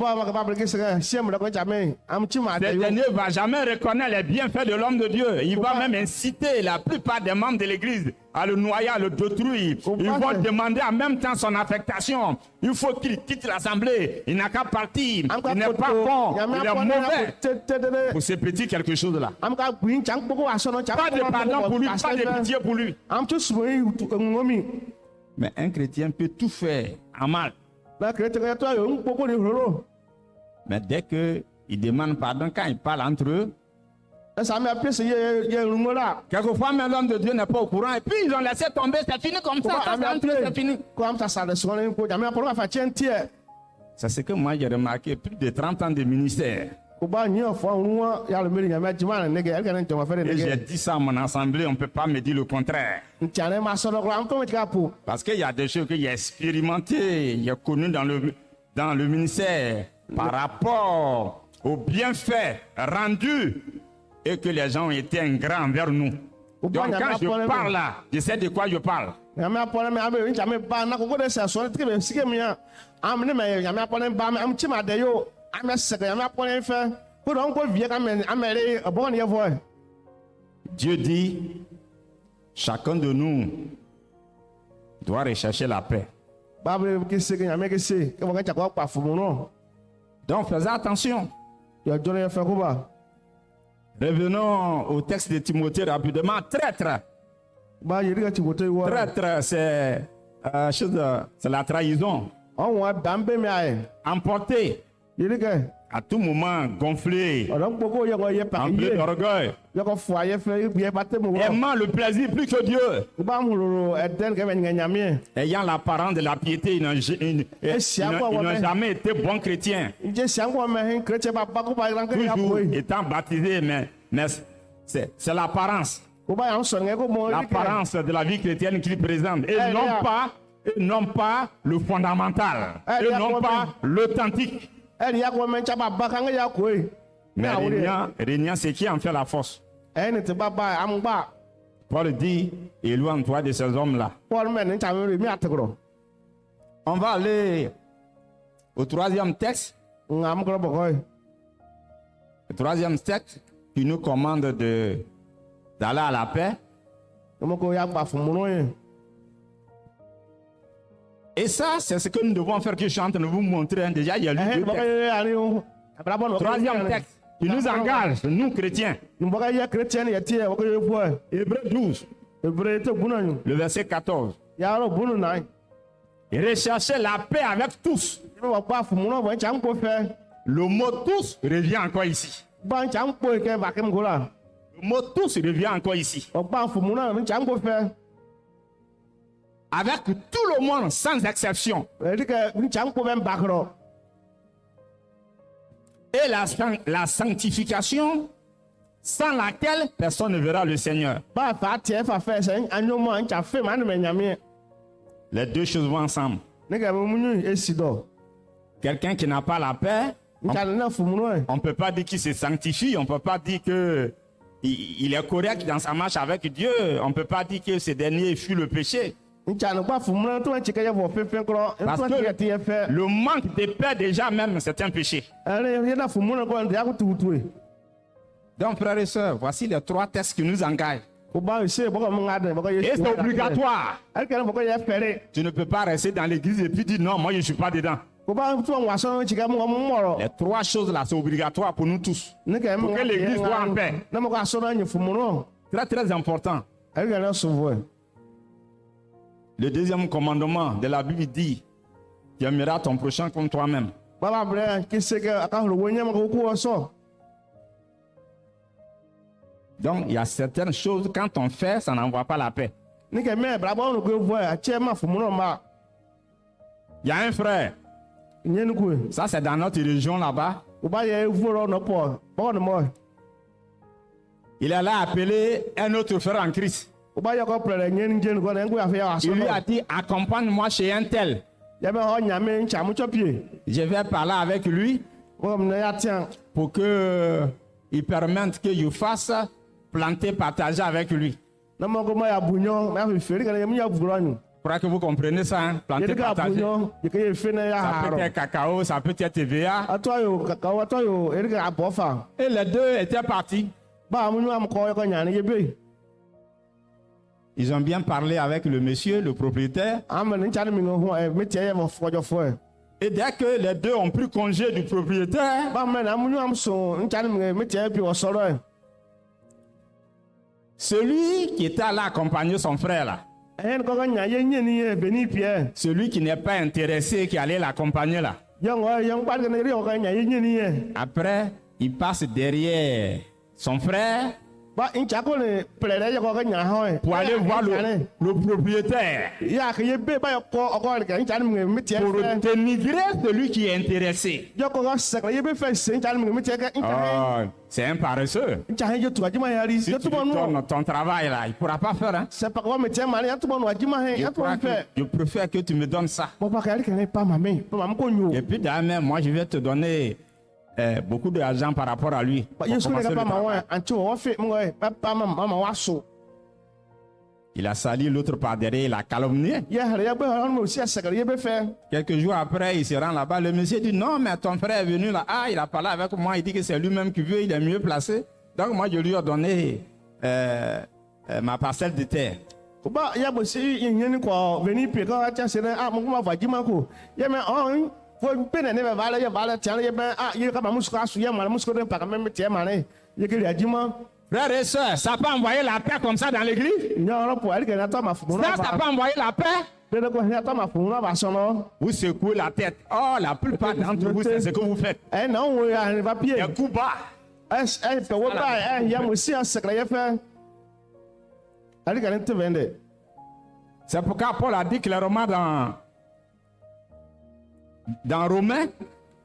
dernier ne va jamais reconnaître les bienfaits de l'homme de Dieu. Il va même inciter la plupart des membres de l'église à le noyer, à le détruire. Ils vont demander en même temps son affectation. Il faut qu'il quitte l'assemblée. Il n'a qu'à partir. Il n'est pas bon. Il est mauvais. Pour ce petit quelque chose-là. Pas de pardon pour lui, pas de pitié pour lui. Mais un chrétien peut tout faire en mal. Mais dès qu'ils demandent pardon, quand ils parlent entre eux, quelquefois même l'homme de Dieu n'est pas au courant et puis ils ont laissé tomber, c'est fini comme ça, c'est fini. C'est ce que moi j'ai remarqué, plus de 30 ans de ministère. Kuba nyo fo nwa ya le meri nyame jima ne ge elke ne ntoma fere ne Et j'ai ge. dit ça à mon assemblée, on ne peut pas me dire le contraire. Ntiane ma so do am ko tika po. Parce qu'il y a des choses que j'ai expérimentées, j'ai connues dans le ministère par rapport aux bienfaits rendus et que les gens ont été ingrats envers nous. Donc quand je parle là, je sais de quoi je parle. Nyame apone me abe nchame ba na ko de se so ne tike be sike mi am ne me nyame apone ba am chima de yo am se nyame apone fe ko don ko vie ka me amere bon ye vo. Dieu dit, chacun de nous doit rechercher la paix. Bible ki se ke nyame ke se ke mo ka chakwa pa fu mu no. Donc faisons attention. Yo jone fe ko ba. Revenons au texte de Timothée rapidement. Traître. Ba yiri ka Timothée wo. Traître, c'est c'est la trahison. On wa dambe mi aye. Emporté, Yiri ke à tout moment gonflé, o don poko ye ko ye pa empli ye. d'orgueil, Yo ko fu aye fe bi ba te mu wo. aimant le plaisir plus que Dieu, Ba mu ro eden ke be nyame. ayant l'apparence de la piété, ils n'ont jamais été bons chrétiens. Je sango me hin chrétien ba ba ko ba ran ke ya Toujours boy. étant baptisés, mais c'est l'apparence. Ko ba yan so nge ko mo. L'apparence de la vie chrétienne qu'ils présentent. Et Eh, non pas le fondamental. Eh, Et non pas l'authentique. E ya ko men cha ba ba kan ya ko e. Mais régnant, c'est qui en fait la force. E ni te ba ba am ba. Paul dit, éloigne-toi de ces hommes-là. Paul men ni cha mi ategro. On va aller au troisième texte. Ngam ko bokoy. Le troisième texte qui nous commande d'aller à la paix. Mo ko ya ba fu mu no ye. Et ça, c'est ce que nous devons faire, que je suis en train de vous montrer. Hein. Déjà, il y a lu E deux bo textes. ka ani o. Abra bon. Troisième texte qui nous engage, nous chrétiens. Ni bo ka ya chrétien ye tie o ko ye fu e. Hébreux 12, Ebre te bunu nyu. le verset 14. Ya ro bunu nai. Et recherchez la paix avec tous. Ni bo ba fu mu no bo cha ko fe. Le mot tous revient encore ici. Ba cha ko ke ba ke mo la. Le mot tous revient encore ici. O ba fu mu no ni cha ko fe. Avec tout le monde, sans exception. E di ke ni cha ko ben ba kro. Et la sanctification, sans laquelle personne ne verra le Seigneur. Ba fa tie fa fe se anyo mo an cha fe ma ni me nyame. Les deux choses vont ensemble. Ne ke mo munyu esi do. Quelqu'un qui n'a pas la paix, Ncha na fu mu no e. on ne peut pas dire qu'il se sanctifie, on ne peut pas dire qu'il est correct dans sa marche avec Dieu, on ne peut pas dire que ce dernier fuit le péché. Ncha no ba fu mu no to an chike ye vo fe fe kro. Parce En to que tie fe. le manque de paix déjà même, c'est un péché. Ere ye na fu mu no ko ndia ko tutu e. Donc frères et sœurs, voici les trois textes qui nous engagent. Ko ba se bo ko mo ngade bo ko ye. Et c'est obligatoire. El ke bo ko ye fere. Tu ne peux pas rester dans l'église et puis dire non, moi je ne suis pas dedans. Ko ba tu wa so chike mo moro. Les trois choses là, c'est obligatoire pour nous tous. Ne ke mo Pour que l'église soit en paix. Na mo ko so na nyu fu mu no. Très très important. El ke na so vo. Le deuxième commandement de la Bible dit, tu aimeras ton prochain comme toi-même. Baba bre ki se ke aka ro wo nyam ko ko so. Donc il y a certaines choses, quand on fait, ça n'envoie pas la paix. Ne ke me bra bo no ko vo a che ma fu mu no ma. Il y a un frère, Nye nu ko. ça c'est dans notre région là-bas. Ko ba ye vo ro no po. Bo no mo. Il est là appelé un autre frère en Christ. Ko ba ye ko prere nye nu je nu ko na ngu afa ya so. Il lui a dit, accompagne-moi chez un tel. Ya be ho nyame ncha mu chopie. Je vais parler avec lui Ko me ya tian. pour que il permette que je fasse planter, partager avec lui. Na mo ko ma ya bunyo, ma fi feri ka mu ya bugro nyu. Je crois que vous comprenez ça, hein? Ye Planter, ka partager. bunyo, ye ka ye fe na ya Ça haro. peut être cacao, ça peut être TVA. Ato yo kakao ato yo e ka abofa. Et les deux étaient partis. Ba mu am ko ko nyane ye be. Ils ont bien parlé avec le monsieur, le propriétaire. Am ne ncha mi ngo ho e me tie ye mo fojo fo e. Et dès que les deux ont pris congé du propriétaire, Ba me na mu am so ncha mi me tie bi o soro e. celui qui était allé accompagner son frère là, En ko nya ye nye ni e beni pie. celui qui n'est pas intéressé, qui allait l'accompagner là, Yang ba ne ri o ka nya ye nye ni e. après, il passe derrière son frère ba in cha ko ne plere ya ko ga nya ho pour aller voir le propriétaire, ya ke ye be ba ko ko ke in cha ni mi tie pour dénigrer celui qui est intéressé. yo ko ga se ye be fe se in cha ni mi tie ke in cha Oh, c'est un paresseux. in cha yo tu ajima ya ri Si yo tu tu lui bon no donnes ton travail là, il ne pourra pas faire. Hein? c'est pas ko mi tie ma ya tu bon no ajima he ya tu bon fe Je préfère que tu me donnes ça. bo ba ka ri ke ne pa ma me pa ma ko nyu Et puis d'ailleurs, moi, je vais te donner beaucoup d'argent par rapport à lui. ba pour yesu ne commencer ka le pa ma travail. wa anti wo fe mo pa ma wa so Il a sali l'autre par derrière, il a calomnié. ya hare ya be ha mo si se ye be fe Quelques jours après, il se rend là-bas. Le monsieur dit non, mais ton frère est venu là. Ah, il a parlé avec moi. Il dit que c'est lui-même qui veut, il est mieux placé. Donc moi, je lui ai donné ma parcelle de terre. ba ya bo si yin yin ko veni pe ko cha se ne mo ma va jima ko ye me on ko pe ne be vale ye vale tian ye be ye ka ba musko asu ye ma musko ne pa ka me tie ma ne ye ke ya jima Frères et sœurs, ça peut envoyer la paix comme ça dans l'église? nya ro po ari ke na ta ma fu no Ça peut envoyer la paix? de ko ya ta ma fu no ba so no Vous secouez la tête. Oh, la plupart d'entre vous, c'est ce que vous faites. na wo ya ne va pie Des coups bas. pe wo ba ya mo si asekra ye fe ari ke ne te vende C'est pourquoi Paul a dit clairement dans Romains,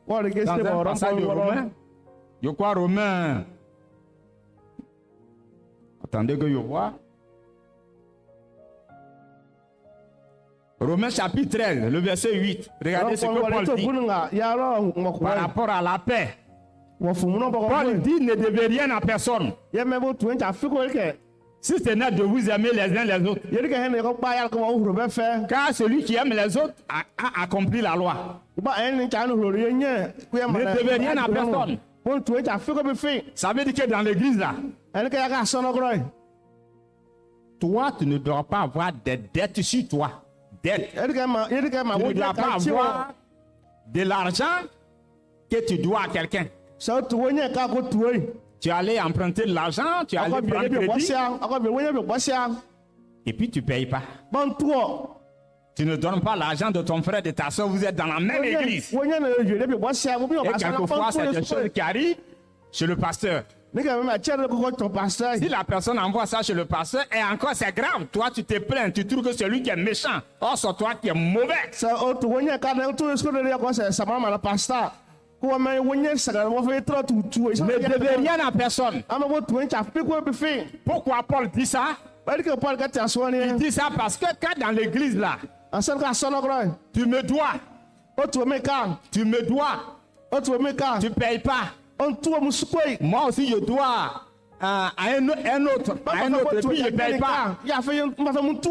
wo le ke dans se un bo ro passage de Romains, je crois Romains. Attendez que je vois. Romains chapitre 13, le verset 8. Regardez ce que Paul dit ya ro mo ko par rapport à la paix. wo fu no ba ko Paul dit ne devez rien à personne, ye me bo tu en cha fi ko ke si ce n'est de vous aimer les uns les autres. yeri ka hene ko ba ya ko wo huro be fe Car celui qui aime les autres a accompli la loi. ba en cha no huro ye nye ku ya ma Ne devez rien à personne. bon tu cha fi ko be fe Ça veut dire que dans l'église là, en ka ya ka so no gro toi, tu ne dois pas avoir des dettes sur toi. Dettes. yeri ka ma Tu wo ne dois ja pas ka chi wo avoir de l'argent que tu dois à quelqu'un. so tu wo nye ka ko tu oi Tu allais emprunter de l'argent, tu allais ako bi prendre ye be crédit, bosia ako bi wo nye be bosia et puis tu ne payes pas. bon tu wo Tu ne donnes pas l'argent de ton frère, de ta soeur, vous êtes dans la même église. wo nye ne je be bosia wo bi o Et ba sa na quelquefois, c'est des choses ni qui arrivent chez le pasteur. ka me ma chere ko ton pasteur Si la personne envoie ça chez le pasteur, et encore c'est grave, toi tu te plains, tu trouves que c'est lui qui est méchant. Or c'est toi qui es mauvais. sa o tu wo nye ka na tu so de ko sa sama ma na pasteur ko me wo nye sa wo fe tra tu Ne devez rien à personne. ama bo tu en cha fi ko be fe Pourquoi Paul dit ça? bari ke Paul ka ta so ni Il dit ça parce que quand dans l'église là, asan ka so no gro tu me dois, o tu me ka tu me dois, o tu me ka tu ne payes pas. on tu mo sukoi Moi aussi je dois à un autre, et puis je ne paye pas. ya fe ma fa mu tu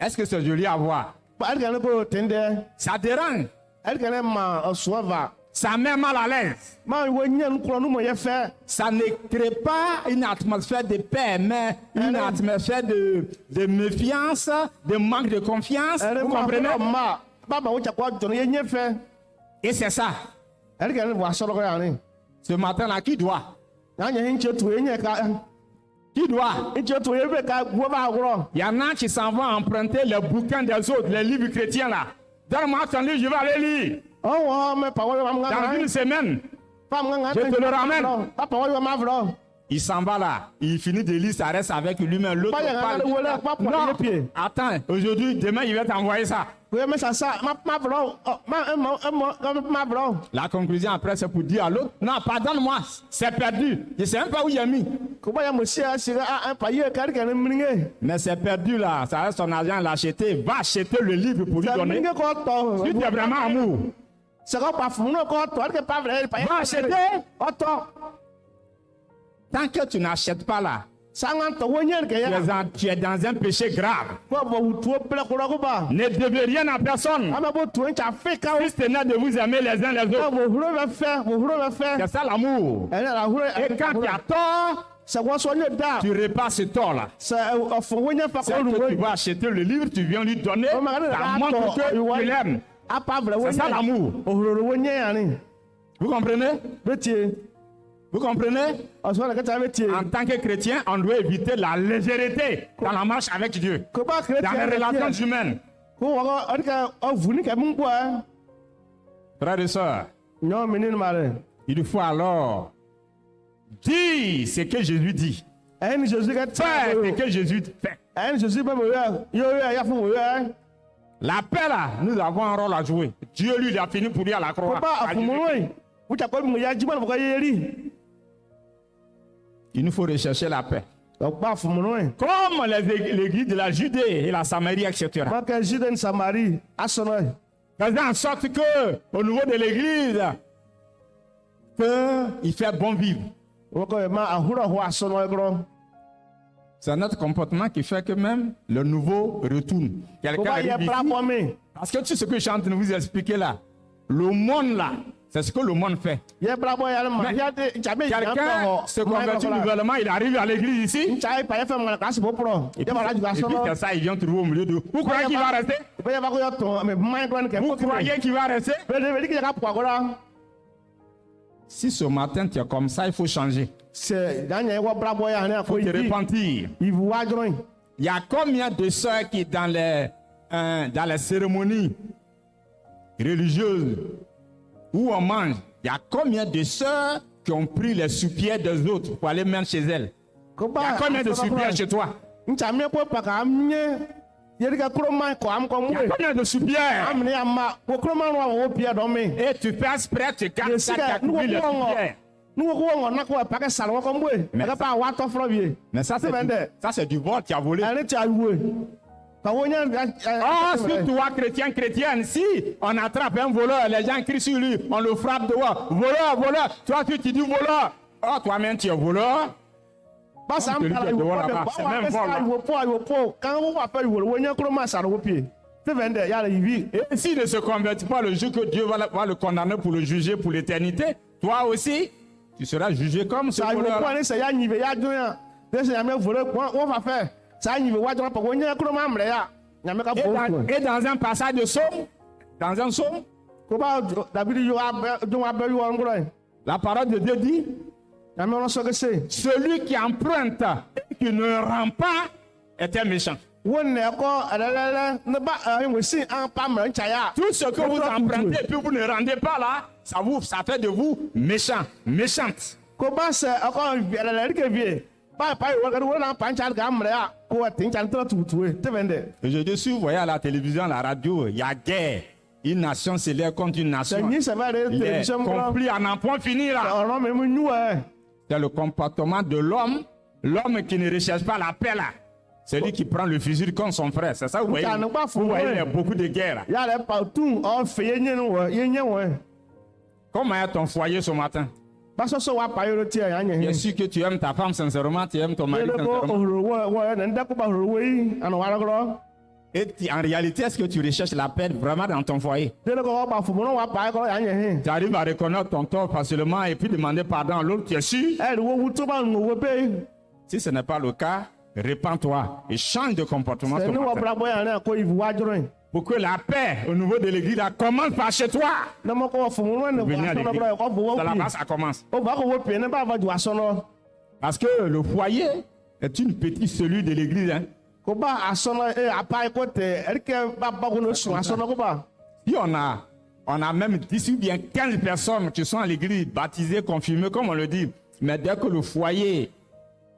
Est-ce que c'est joli à voir? bari ke ne ko tende Ça dérange, bari ke ne ma so va ça met mal à l'aise. ma wo nye nkro no mo ye fe Ça ne crée pas une atmosphère de paix, mais une atmosphère de méfiance, de manque de confiance. Vous comprenez? ma baba wo cha ko jono ye nye fe Et c'est ça. bari ke ne wa so gro ya ni Ce matin-là, qui doit? na nye hin che tu ye nye ka Qui doit? hin che tu ye be ka go ba gro Il y en a qui s'en vont emprunter les bouquins des autres, les livres chrétiens là. Donne-moi ton livre, je vais aller lire. oh wa me pa wo ma nga Dans une semaine, je te le ramène. papa wo ma vro Il s'en va là, il finit de lire, ça reste avec lui-même. L'autre Pas y a parle. rien de voilà, pas pour Non, les pieds. attends, aujourd'hui, demain, il va t'envoyer ça. oui mais ça ma vro ma vro La conclusion après, c'est pour dire à l'autre, non, pardonne-moi, c'est perdu. Je ne sais même pas où il a mis. ko ba ya mo sia sira un paye ka ri ka ne mringe Mais c'est perdu là, ça reste son argent, l'a acheté. Va acheter le livre pour lui ça donner. mringe ko to Si tu es vraiment amour, ça ko pa fu no ko to ke pa vrai paye va acheter. o to Tant que tu n'achètes pas là, ça ngan to wo nye ke ya tu es dans un péché grave. ko bo tu ple ko ko ba Ne devez rien à personne. ama bo tu en cha fe ka Si ce n'est de vous aimer les uns les o autres. bo huro be fe C'est ça l'amour. ene la huro Et quand tu as tort, ça ko so nye da tu repasses ce tort là. ça o fu wo nye fa C'est ko que tu lu vas acheter le livre, tu viens lui donner, Oh, mais regarde, ça montre que tu l'aimes. a pa vrai wo C'est ça l'amour. o huro wo nye ya ni Vous comprenez? betie Vous comprenez? o so na ka ta betie En tant que chrétien, on doit éviter la légèreté dans la marche avec Dieu, ko ba dans les relations humaines. ko wa ko ka o vuni ka mun kwa Frères et sœurs, non menine mare il faut alors dire ce que Jésus dit. ɛni jésus kɛ Fais ce que Jésus fait. ɛni jésus bɛ mo yɛ yɛ yafu mo yɛ. La paix là, nous avons un rôle à jouer. Dieu lui, il a fini pour lui à la croix. ko ba afumunu yi wuta ko mo ya jima ko yeri. Il nous faut rechercher la paix. donc ba afumunu yi. Comme l'église de la Judée et la Samarie, etc. ma kɛ jude ni samari asɔnɔ yi. Faisant en sorte que, au niveau de l'église, qu'il fait bon vivre. o ko ma ahura ho asɔnɔ yi kɔrɔ. C'est notre comportement qui fait que même le nouveau retourne. ko Quelqu'un ba yɛ arrive pra ici, bɔ mi. parce que tout ce que je suis en train de vous expliquer là, le monde là, c'est ce que le monde fait. yɛ pra bɔ yɛ ma Mais yɛ de ncabe yɛ Quelqu'un se convertit nouvellement, il arrive à l'église ici, ncabe pa yɛ fɛn mo kasi bo pɔrɔ. et yɛ ba la jugu puis asɔnɔ. c'est ça, il vient trouver au milieu de vous. Vous croyez qu'il va rester? bɛɛ b'a ko yɛ tɔn mɛ maɲi kɔni kɛ. Vous croyez qu'il va rester? bɛɛ de ka pɔ akɔrɔ. Si ce matin tu es comme ça, il faut changer. c'est daniel ko bra bɔ yɛ ani Il faut te repentir. ivu wa dɔrɔn yi. Il y a combien de sœurs qui dans les cérémonies religieuses où on mange, il y a combien de sœurs qui ont pris les soupières des autres pour aller même chez elles? ko Il y a ba combien de soupières chez toi? ncame ko pa ka nye yɛrɛ ka kuro ma kɔ am kɔ Il y a mu. combien de soupières? amini ya ma ko kuro ma nɔ o pia dɔn mi. Et tu fais exprès, tu gardes ça, tu as nous coupé les soupières. ko wɔngɔ na ko pa kɛ salon kɔ mu ye. Mais ɛ ka pa wa tɔ fɔlɔ bi ye. Mais ça, c'est du vol, tu as volé. ɛni ti a wu ye. ka wo nya. Oh, si toi, chrétienne, si on attrape un voleur, les gens crient sur lui, on le frappe dehors. Voleur, voleur. Toi, tu dis voleur. Oh, toi-même, tu es voleur. basa Celui am qui est devant là-bas, c'est même vol, là. iwo po kan wo wa pɛ iwo wo nya kuro ma salon wo pie. te vɛn dɛ yala ivi. Et s'il ne se convertit pas le jour que Dieu va le condamner pour le juger pour l'éternité, toi aussi, tu seras jugé comme ce sa iwo voleur. po ani sɛ ya nyive ya dun ya. de sɛ nyame vore wo fa fɛ. sa nyive wa dɔrɔn pa wo nya kuro ma mrɛ ya. nyame ka bo. Et dans un passage de psaume, dans un psaume, ko ba david yo abɛ dun abɛ yo ngoro yi. la parole de Dieu dit, nyame ɔno sɔ ke se. celui qui emprunte et qui ne rend pas est un méchant. wo nɛ kɔ ɛlɛlɛlɛ ne ba wo si an pa mrɛ ncaya. Tout ce que vous empruntez et puis vous ne rendez pas là, ça fait de vous méchant, méchante. ko ba sɛ ɔkɔ ɛlɛlɛ ke vie. ba pa wo ka wo na pa nca ka mrɛ ya. ko tin nca tɛ tutu ye. te vɛn dɛ. Aujourd'hui, si vous voyez à la télévision, à la radio, il y a guerre. Une nation s'élève contre une nation. sɛ nyi sɛ bɛ de Il est télévision kɔrɔ. conflit à n'en point finir là. ɔrɔ mɛ mu nyu ɛ. C'est le comportement de l'homme qui ne recherche pas la paix là. Celui qui prend le fusil contre son frère. C'est ça, vous voyez. Vous voyez, il y a beaucoup de guerres là. yala pa tun ɔ fɛ ye nye wɔ ye nye wɔ. Comment est ton foyer ce matin? basɔsɔ wa pa yɔrɔ tiɛ yan Bien ɲɛ. sûr que tu aimes ta femme sincèrement, tu aimes ton mari yɛlɛ ko sincèrement. ohoro wɔ nɛ n dɛ ko ba ohoro wɔ yi ani wara kɔrɔ. Et en réalité, est-ce que tu recherches la paix vraiment dans ton foyer? yɛlɛ ko ba fumunu wa pa kɔrɔ yan ɲɛ. Tu arrives à reconnaître ton tort facilement et puis demander pardon à l'autre, tu es sûr? ɛ wo wutu ba nu wo pe. Si ce n'est pas le cas, répands-toi et change de comportement ce sɛ ne wɔ matin. bla bɔ yan nɛ ko ivu wa dɔrɔn yi. Pour que la paix au niveau de l'église là, commence par chez toi. ne ma ko fumunu ne Venez à wa sɔnɔ l'église. kɔrɔ kɔ bo C'est wo là-bas pie. ça commence. o ba ko wo pie ne b'a fɔ ju wa sɔnɔ. Parce que le foyer est une petite cellule de l'église. Hein. ko ba a sɔnɔ a pa ko tɛ ɛrikɛ ba ba ko ne sun a sɔnɔ ko ba. Si on a même 10 ou bien 15 personnes qui sont à l'église, baptisées, confirmées, comme on le dit. Mais dès que le foyer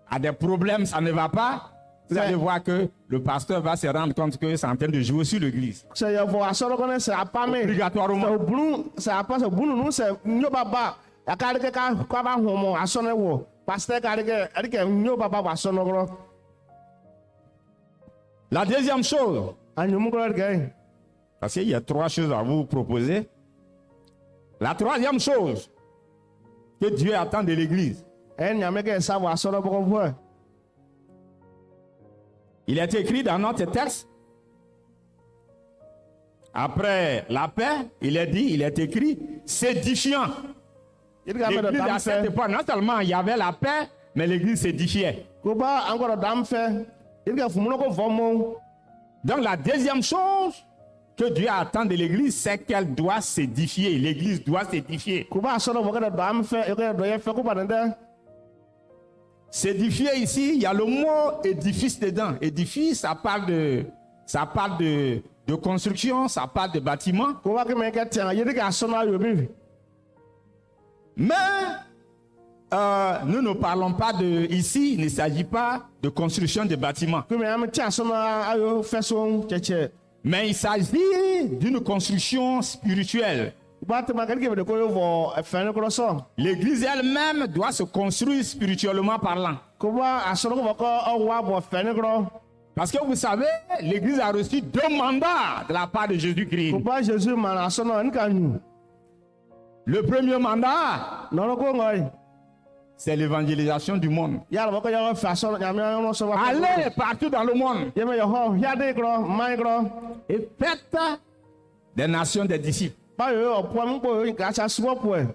a des problèmes, ça ne va pas. Vous allez voir que le pasteur va se rendre compte que c'est en train de jouer sur l'église. sɛ yɛ fɔ a sɔnɔ ko ne sɛ a pa mi. Obligatoirement. sɛ o bunu sɛ a pa sɛ bunu nu sɛ nyo ba ba a ka ɛrikɛ ka ba hɔn mɔ a sɔnɔ wɔ pasitɛ ka ɛrikɛ nyo ba ba wa sɔnɔ kɔrɔ. La deuxième chose, a ɲumu kɔrɔ ɛrikɛ yi. parce qu'il y a 3 choses à vous proposer. La troisième chose que Dieu attend de l'église, ɛ ɲamɛ kɛ sa wa sɔnɔ bɔgɔ fɔ. il est écrit dans notre texte. Après la paix, il est écrit s'édifiant. yɛrɛ ka bɛ dɔ L'église dam à cette fɛ. époque, non seulement il y avait la paix, mais l'église s'édifiait. ko ba an kɔrɔ dam fɛ. yɛrɛ ka fumunu ko fɔ mɔ. Donc la deuxième chose que Dieu attend de l'église, c'est qu'elle doit s'édifier. L'église doit s'édifier. ko ba a sɔnɔ bɔ kɛ dam fɛ yɛrɛ dɔ yɛ fɛ ko ba nin tɛ. S'édifier ici, il y a le mot édifice dedans. Édifice, ça parle de construction, ça parle de bâtiment. ko ba kɛ mɛ kɛ tiɲɛ yɛrɛ ka sɔnɔ ayo mi. Mais nous ne parlons pas de... Ici, il ne s'agit pas de construction de bâtiments. Comme am tia soma ayo feso cheche. Mais il s'agit d'une construction spirituelle. Ba te magal ke de ko yo vo fene ko so. L'église elle-même doit se construire spirituellement parlant. Ko ba asoro ko ko o wa vo fene ko. Parce que vous savez, l'église a reçu 2 mandats de la part de Jésus-Christ. Ko ba Jesus man asono nka nu. Le premier mandat, No ko ngoy. c'est l'évangélisation du monde. Ya ba ko ya fa so nyame no so ba. Allez partout dans le monde Ye me yo ho ya de ko mai ko. et faites des nations des disciples. Ba yo po mo ko ka cha suwo po e.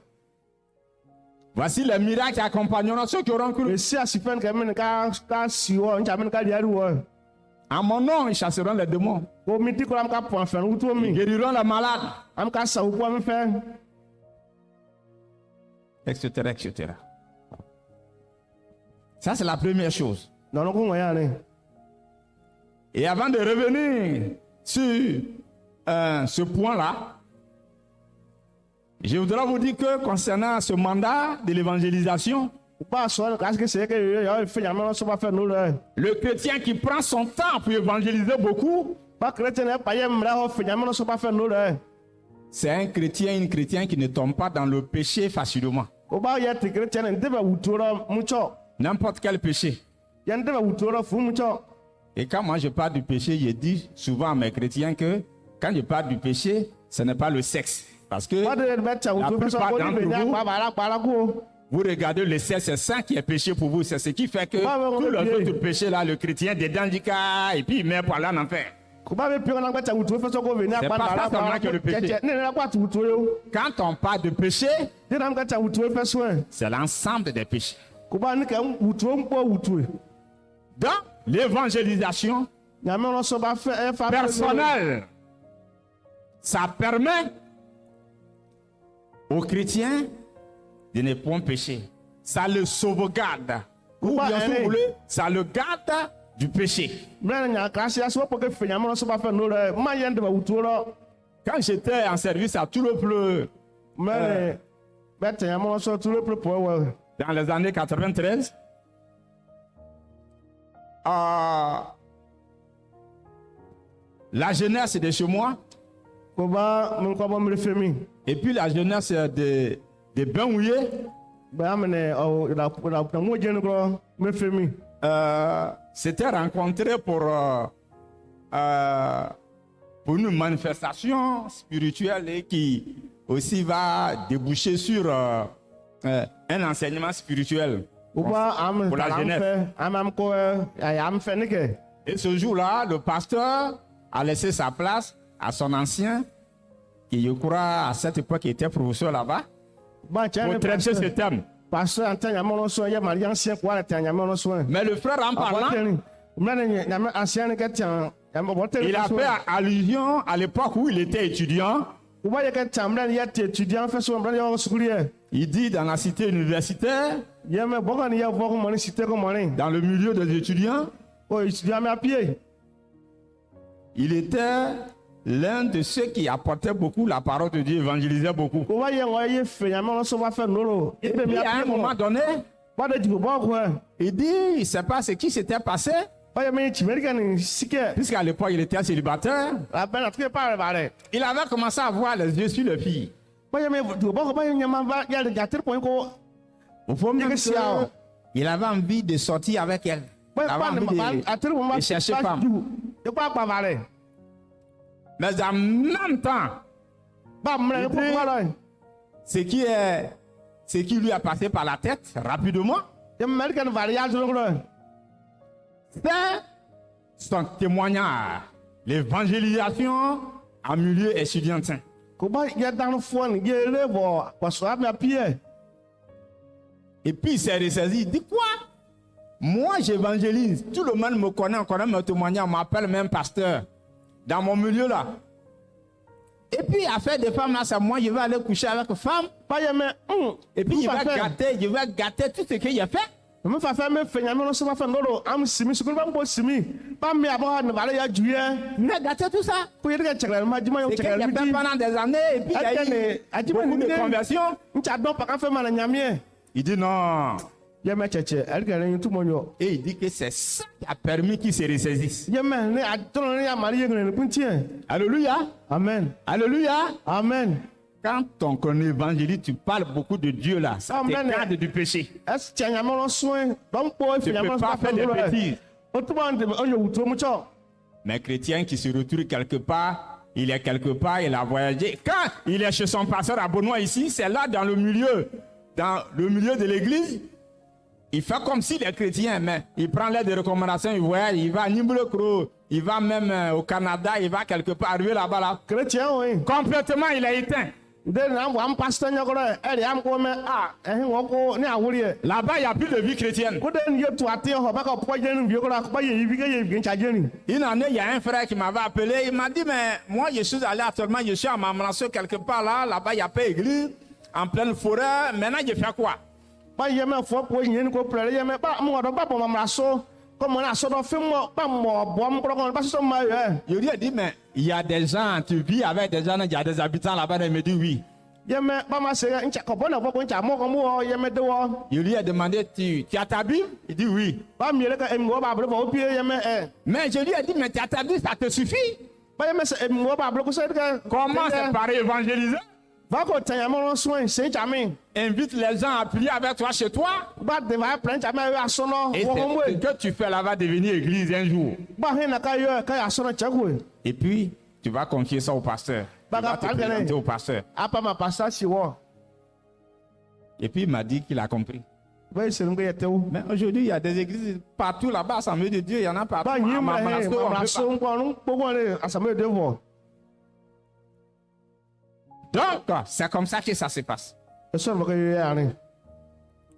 Voici les miracles qui accompagneront ceux qui auront cru. E si asifen ke men ka siwo ncha men ka diaru wo. En mon nom, ils chasseront les démons. Ko mi ti ko am ka po fen wuto Ils mi. guériront les malades, Am ka sa wo mi fe. etc., etc. Ça, c'est la première chose. No ko ngoy ani. Et avant de revenir sur ce point-là, je voudrais vous dire que concernant ce mandat de l'évangélisation, Ba so ka ke se ke yo fe nyame no so ba fe no le. le chrétien qui prend son temps pour évangéliser beaucoup, Ba chrétien e pa ye mra ho fe nyame no so ba fe no le. c'est un chrétien, une chrétienne qui ne tombe pas dans le péché facilement. O ba ye ti chrétien en debe wutoro mucho. N'importe quel péché. Ye en debe wutoro fu mucho. Et quand moi je parle du péché, je dis souvent à mes chrétiens que quand je parle du péché, ce n'est pas le sexe. Parce que Ba de be cha wutoro fe so plupart ko ni d'entre be nya vous- pa la ko. vous regardez le sexe, c'est ça qui est péché pour vous. C'est ce qui fait que Ouais, tous les bien. autres péchés là, le chrétien dedans dit qu'ah, et puis il meurt pour aller en enfer. Ko ba be pio na gba cha wutoro fe so ko be nya C'est pa pas ça seulement que le péché. Ne na kwa wutoro yo. Quand on parle de péché, De na gba cha wutoro fe so e. c'est l'ensemble des péchés. Ko ba ni ke wutoro mpo wutoro. Dans l'évangélisation Nyame no so ba fe e fa personnelle, ça permet aux chrétiens de ne point pécher. Ça le sauvegarde. Ou Pourquoi, bien si allez? vous voulez, ça le garde du péché. Mra nya klase aso po ke fe nyame no so ba fe no le. Ma ye ndebe wutoro. Quand j'étais en service à Toulouse Mra be te nyame no so tu le po wo. dans les années 93, la jeunesse de chez moi, Ko ba mun ko ba mre femi. et puis la jeunesse de Benouye, Ba amene o da mo je ko mre femi. s'étaient rencontrés pour une manifestation spirituelle et qui aussi va déboucher sur un enseignement spirituel. Ko ba am Pour la am jeunesse. fe am ko am fe ne ke. Et ce jour-là, le pasteur a laissé sa place à son ancien, qui je crois à cette époque était professeur là-bas, Ba cha pour ne traiter ce thème. pasteur anta nyame no so ye mari ancien ko ala ta nyame no so. Mais le frère en parlant, Mra ne nyame ancien ne ke tian. Nyame bo te. il a fait allusion à l'époque où il était étudiant. Ko ba ye ke tian mra ne ye te étudiant fe so mra ne yo sukuriye. Il dit dans la cité universitaire, Ye me bo kan ye bo ko mo ni cité ko mo ni. dans le milieu des étudiants, O étudiant me a pied. il était l'un de ceux qui apportait beaucoup la parole de Dieu, évangélisait beaucoup. Ko ba ye ngo ye fe nyame no so ba fe no lo. Et puis à un moment donné, Ba de di bo ko. il dit, il ne sait pas ce qui s'était passé, Ba ye me chi me kan sike. puisqu'à l'époque il était célibataire. La ben a très pas ba le. Il avait commencé à voir les yeux sur les filles. Ba ye me di bo ko ba ye nyama ba ya de gater point ko. Au fond, même Qu'est-ce qu'il y a? il avait envie de sortir avec elle. Il Ba avait ba envie a très bon de chercher femme. De quoi pas ba le. Mais en même temps, Ba mre ko ko ba le. ce qui lui a passé par la tête rapidement, Ye me kan variage lo ko. c'est son témoignage, l'évangélisation en milieu étudiantin. Ko ba ye dan fo ni ye le bo ko so a pied. Et puis il s'est ressaisi, il dit quoi? Moi j'évangélise, tout le monde me connaît, on connaît mes témoignages, on m'appelle même pasteur. Dans mon milieu là. Et puis affaire des femmes là, c'est moi, je vais aller coucher avec une femme. Ba ye me Et puis je vais gâter tout ce qu'il a fait. me fa fa me fe nyame no so ba fa no lo am simi su ko ba mbo simi. Ba me abo ha ne ba le ya juye. Il a gâté tout ça. Ko ye de chekere ma jima yo C'est qu'il chekere a mi fait di. pendant des années et puis il y a eu beaucoup de conversions. Ncha do pa ka fe ma na nyame. Il dit non. Yeme tchetche, elle qui est tout mon Et il dit que c'est ça qui a permis qu'il se ressaisisse. Yeme, ne attends, ne amari ne puntien. Alléluia. Amen. Alléluia. Amen. Quand on connaît l'évangile, tu parles beaucoup de Dieu là. Ça Amen. t'écarte du péché. Est-ce que tu as un soin? Donc, pour Tu ne peux pas faire des bêtises. Mais chrétien qui se retrouve quelque part, il est quelque part, il a voyagé. Quand il est chez son pasteur à Benoît ici, c'est là dans le milieu de l'église. Il fait comme s'il est chrétien, mais il prend l'aide de recommandations, il voyage, il va à Nimblecro, il va même au Canada, il va quelque part, arriver là-bas là. Chrétien, oui. Complètement, il est éteint. Là-bas, il n'y a plus de vie chrétienne. Une année, il y a un frère qui m'avait appelé, il m'a dit, mais moi, je suis allé actuellement, je suis à Mamranso quelque part là, là-bas, il n'y a pas d'église, en pleine forêt. Maintenant, je fais quoi? Je lui ai dit, mais il y a des gens, tu vis avec des gens, il y a des habitants là-bas, il me dit oui. Je lui ai demandé, tu as ta Bible? Il dit oui. Mais je lui ai dit, mais tu as ta Bible, ça te suffit? Comment c'est par évangéliser? Invite les gens à prier avec toi chez toi. Et ce que tu fais là va devenir église un jour. Et puis, tu vas confier ça au pasteur. Tu vas te présenter au pasteur. Et puis, il m'a dit qu'il a compris. Mais aujourd'hui, il y a des églises partout là-bas, Assemblée de Dieu, il y en a partout. Donc, c'est comme ça que ça se passe.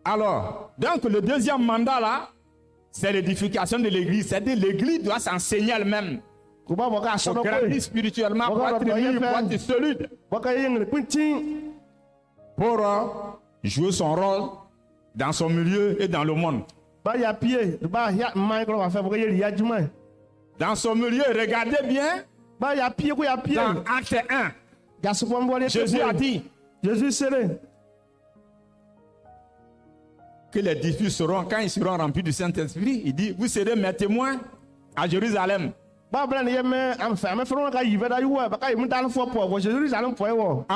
Alors, donc le deuxième mandat là, c'est l'édification de l'église. C'est-à-dire l'église doit s'enseigner elle-même. Pour grandir spirituellement, pour être unie, pour être solide. Pour jouer son rôle dans son milieu et dans le monde. Dans son milieu, regardez bien. Dans Acte 1. Jésus a dit que les disciples seront, quand ils seront remplis du Saint-Esprit, il dit, vous serez mes témoins à Jérusalem, en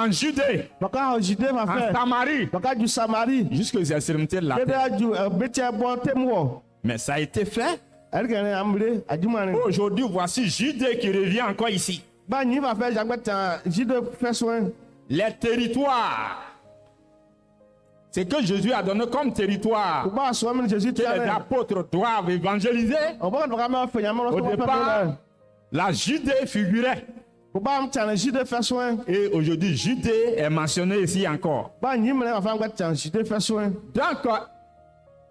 Judée, en Samarie, jusqu'aux extrémités de la terre. Mais ça a été fait. Aujourd'hui, voici Judée qui revient encore ici. Les territoires, c'est que Jésus a donné comme territoire que les apôtres doivent évangéliser. Au départ, la Judée figurait. Et aujourd'hui, Judée est mentionnée ici encore. Donc,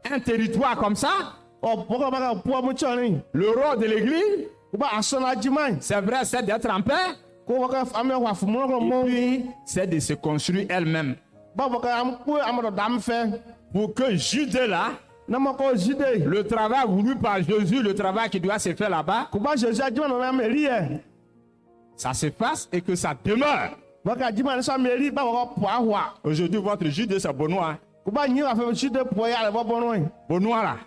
un territoire comme ça, le rôle de l'église, c'est vrai, c'est d'être en paix. Et puis, c'est de se construire elle-même. Pour que Judée là, le travail voulu par Jésus, le travail qui doit se faire là-bas, ça se passe et que ça demeure. Aujourd'hui, votre Judée, c'est Benoît. Benoît là.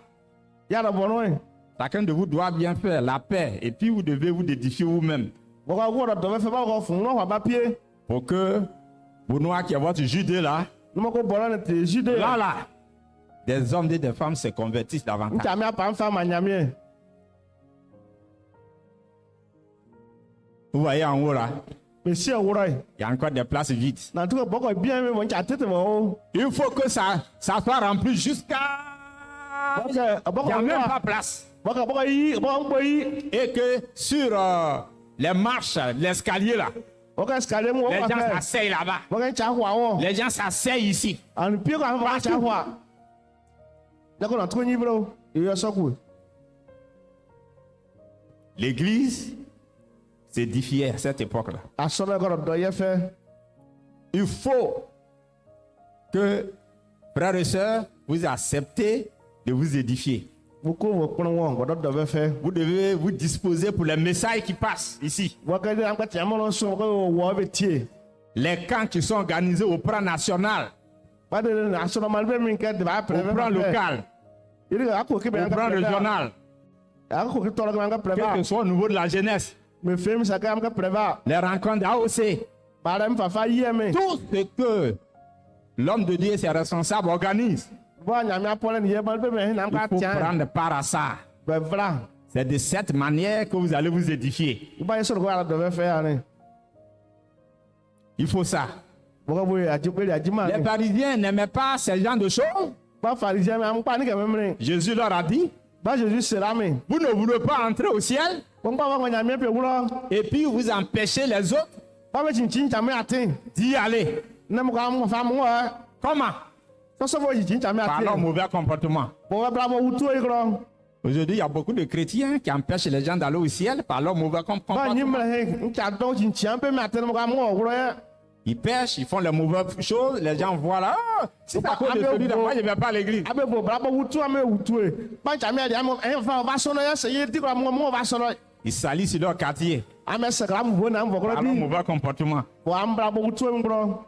Chacun de vous doit bien faire la paix et puis vous devez vous édifier vous-même. Pour que Benoît qui est votre Judée là, là, des hommes et des femmes se convertissent davantage. Vous voyez en haut là, il y a encore des places vides. Il faut que ça soit rempli jusqu'à... Il n'y a même pas place. Et que sur les marches, l'escalier là, les gens s'asseyent là-bas. Les gens s'asseyent ici. L'église s'édifiait à cette époque-là. Il faut que, frères et sœurs, vous acceptez de vous édifier. Vous devez vous disposer pour les messages qui passent ici. Les camps qui sont organisés au plan national, ba de na asoro mal be min ke de ba au preve plan local, iri ga ko ke be au plan régional, ko ke tolo ga quel preve que soit au niveau de la jeunesse, me fem sa ga preve les rencontres d'AOC, ba dem fa fa yeme tout ce que l'homme de Dieu, ses responsables, organise, bo nya mi apole ni ye mal be me na il ka faut tian prendre part à ça. be vra C'est de cette manière que vous allez vous édifier. ba yeso ko ala do be fe ani Il faut ça. bo ko bo ya ji pe ya ji ma Les Parisiens n'aimaient pas ce genre de choses. ba pharisien am pa ni ke memre Jésus leur a dit, ba Jésus sera me vous ne voulez pas entrer au ciel bo ba wa nya mi pe wuro et puis vous empêchez les autres ba me chin chame atin d'y aller. na mo ka mo fa mo Comment? so bo chin chame Par leur atin mauvais comportement. bo ba bra mo wutu e gro Aujourd'hui, il y a beaucoup de chrétiens qui empêchent les gens d'aller au ciel par leur mauvais ba comportement. ni me he ncha do chin champe me atin mo ka mo wuro Ils pêchent, ils font les mauvaises choses, les gens voient là, oh, c'est à cause de celui-là, moi je ne vais pas à l'église. abe bo bra bo wutu ame wutu e ba chame ya mo e fa ba so no ya se ye di ko mo ba so no Ils salissent leur quartier ame se gra mo na mo gro par leur bi mauvais comportement. bo am bra bo wutu e gro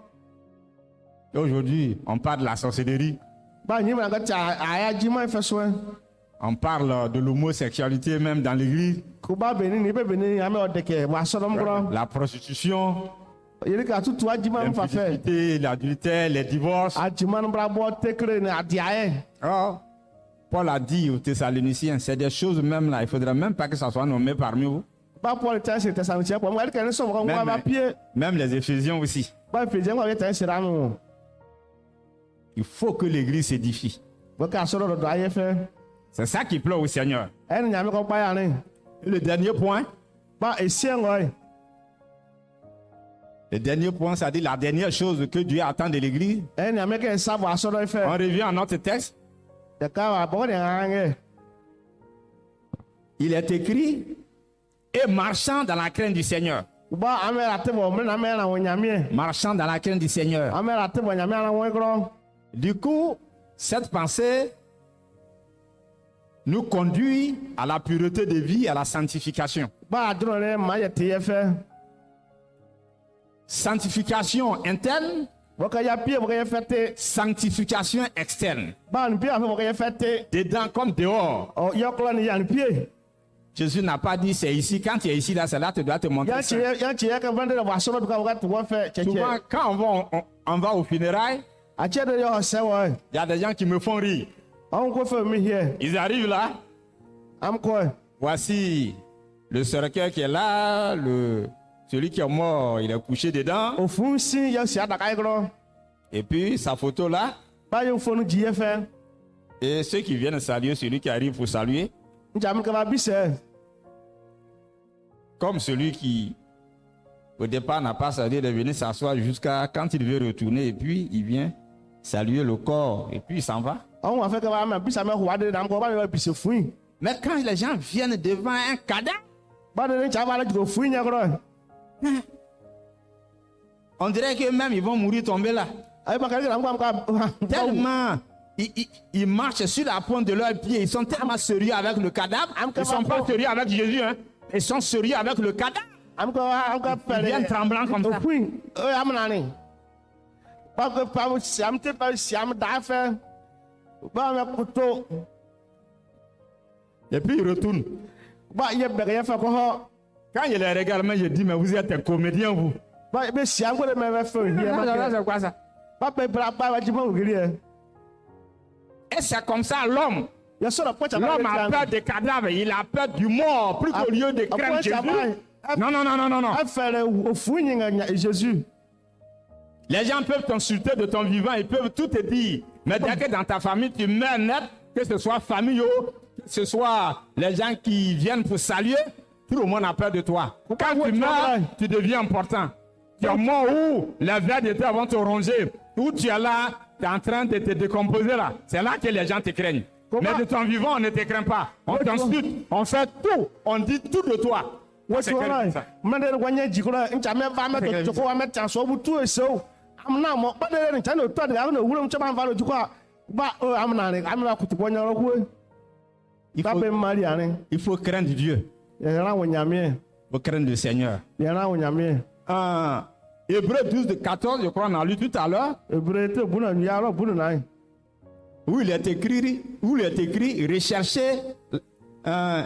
Et aujourd'hui, on parle de la sorcellerie, ba ni me ga cha aya ji ma fe so on parle de l'homosexualité même dans l'église, ko ba be ni be ni ame odeke wa so no gro la prostitution, yiri ka tutu aji ma fa fe l'infidélité, l'adultère, les divorces. aji ma bra bo tekre ni adiae Oh, Paul a dit aux Thessaloniciens, c'est des choses même là, il ne faudrait même pas que ça soit nommé parmi vous. ba Paul ta se Thessaloniciens ko mo ka ni so ko Même, ba pie même les Éphésiens aussi. ba Ephésiens ko ta se ra no Il faut que l'église s'édifie. bo ka so do aye fe C'est ça qui plaît au Seigneur. en nya me ko pa ya ni Et le dernier point, ba esien ngoi c'est-à-dire la dernière chose que Dieu attend de l'église. en nya me ke sa bo so do fe On revient à notre texte. de ka wa bo de ange Il est écrit, et marchant dans la crainte du Seigneur. ba ame la te bo me na me na wonyame Marchant dans la crainte du Seigneur. ame la te bo nyame na won gro Du coup, cette pensée nous conduit à la pureté de vie, à la sanctification. ba dro ne ma ye te ye fe Sanctification interne, bo ka ya pie bo ka ye fe te sanctification externe. ba ni pie bo ka ye fe te Dedans comme dehors. o yo klo ni ya ni pie Jésus n'a pas dit c'est ici. Quand tu es ici, là, c'est là, tu dois te montrer. ya saint. chi ya ka vendre wa so do ka to wo fe che Souvent, che quand on va au funérail, a che de yo se wo il y a des gens qui me font rire. on ko fe mi here Ils arrivent là. am ko Voici le cercueil qui est là, celui qui est mort, il est couché dedans. o fun si ya si ada kai gro Et puis sa photo là. ba yo fonu ji ye fe Et ceux qui viennent saluer, celui qui arrive pour saluer, njam ka ba bi se comme celui qui au départ n'a pas salué de venir s'asseoir jusqu'à quand il veut retourner. Et puis il vient saluer le corps et puis il s'en va. on wa fe ka ba ma bi sa me ho ade nam ko ba me bi se fun Mais quand les gens viennent devant un cadavre, ba de ni cha ba la go fun nya gro on dirait que même ils vont mourir tomber là. ay ba ka nam ko am ka Tellement ils marchent sur la pointe de leurs pieds. Ils sont tellement sérieux avec le cadavre. Ils ne sont pas sérieux avec Jésus. Hein. Ils sont sérieux avec le cadavre. am ko Ils viennent tremblant comme ça. fun o am na ni ba ko pa si am te pa si am da fe ba me ko to Et puis ils retournent. ba ye be ye fe ko ho Quand je les regarde, je dis, mais vous êtes un comédien, vous. ba be si am ko de me fe here ma C'est quoi ça? ba be bra ba ji ma ogiri e Et c'est comme ça, l'homme. ya so da po cha L'homme a peur des cadavres. Il a peur du mort. Plus qu'au lieu de craindre Jésus. Non, non, non, non, non, non. a fere o fun nya Jésus Les gens peuvent t'insulter de ton vivant. Ils peuvent tout te dire. Mais dès que dans ta famille, tu meurs net, que ce soit famille, que ce soit les gens qui viennent pour saluer, tout le monde a peur de toi. Quand tu meurs, tu deviens important. Tu es mort où les vers de terre vont te ronger. Où tu es là, tu es en train de te décomposer là. C'est là que les gens te craignent. Mais de ton vivant, on ne te craint pas. On t'insulte, on fait tout, on dit tout de toi. What's wrong? Man, they want you to me to go and tell so to a so. I'm now, but they didn't tell you to the room to my value to go. But I'm not to go away. Il Pas faut, Marianne. il faut craindre Dieu. Il y a un Yamie. Il faut craindre le Seigneur. Il y a un Yamie. Hébreux 12 de 14, je crois, on a lu tout à l'heure, Hébreu te buna nu ya ro buna nai. où il est écrit,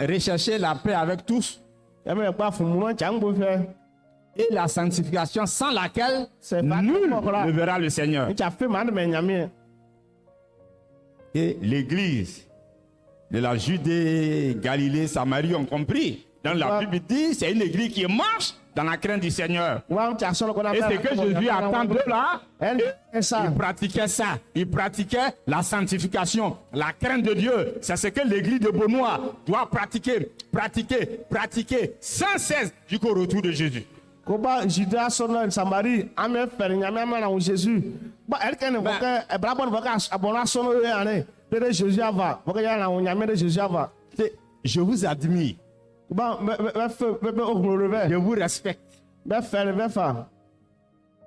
recherchez la paix avec tous Ya me pa fu mu chang bo fe. et la sanctification sans laquelle C'est pas nul tout, voilà. ne verra le Seigneur. Ni cha fe man me nyame. Et l'église de la Judée, Galilée, Samarie ont compris. Dans la Bible dit, c'est une église qui marche dans la crainte du Seigneur. Wa cha so ko na. Et c'est que Jésus attend d'eux là. En ça. Il pratiquait ça. Il pratiquait la sanctification, la crainte de Dieu. C'est ce que l'église de Benoît doit pratiquer sans cesse jusqu'au retour de Jésus. Ko ba Juda so na Samarie ame fe nyame ama na Jésus. Ba el ken vo ke bra bon vo ka abona so no ya ne. De Jésus ava. Vo ke ya na nyame de Jésus ava. Je vous admire. Ba me fe me ogboro be. Je vous respecte. Be fe be fa.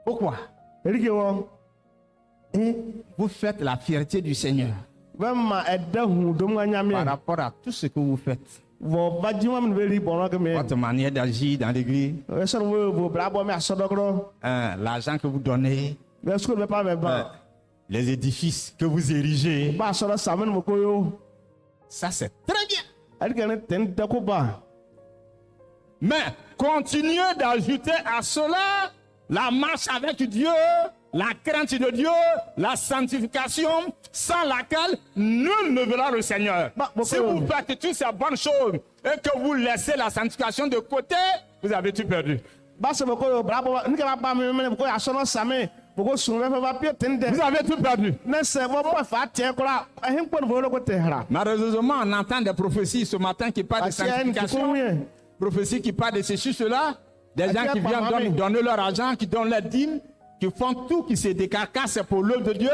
Pourquoi? Erike wo. Et vous faites la fierté du Seigneur Be ma ede hu dom nyame. par rapport à tout ce que vous faites. Vo ba jima me be ri bono ke me. Votre manière d'agir dans l'église, So no vo bra bo me asodokro. l'argent que vous donnez, Be so be pa me ba. les édifices que vous érigez. Ba so da samen mo ko yo. Ça, c'est très bien. Erike ne ten de ko ba. Mais continuez d'ajouter à cela la marche avec Dieu, la crainte de Dieu, la sanctification, sans laquelle nul ne verra le Seigneur. Si vous faites toutes ces bonnes choses et que vous laissez la sanctification de côté, vous avez tout perdu. Ba se mo ko yo bra bo ni ke ba me me ko asono same. Boko sun be fa pie ten de. Vous avez tout perdu. Ne se vo mo fa tie kora. Ehin pon vo lo ko te hra. Malheureusement, on entend des prophéties ce matin qui parlent de sanctification, prophéties qui parlent de ceci, cela, des gens qui viennent donner leur argent, qui donnent leur dîme, qui font tout, qui se décarcassent pour l'œuvre de Dieu.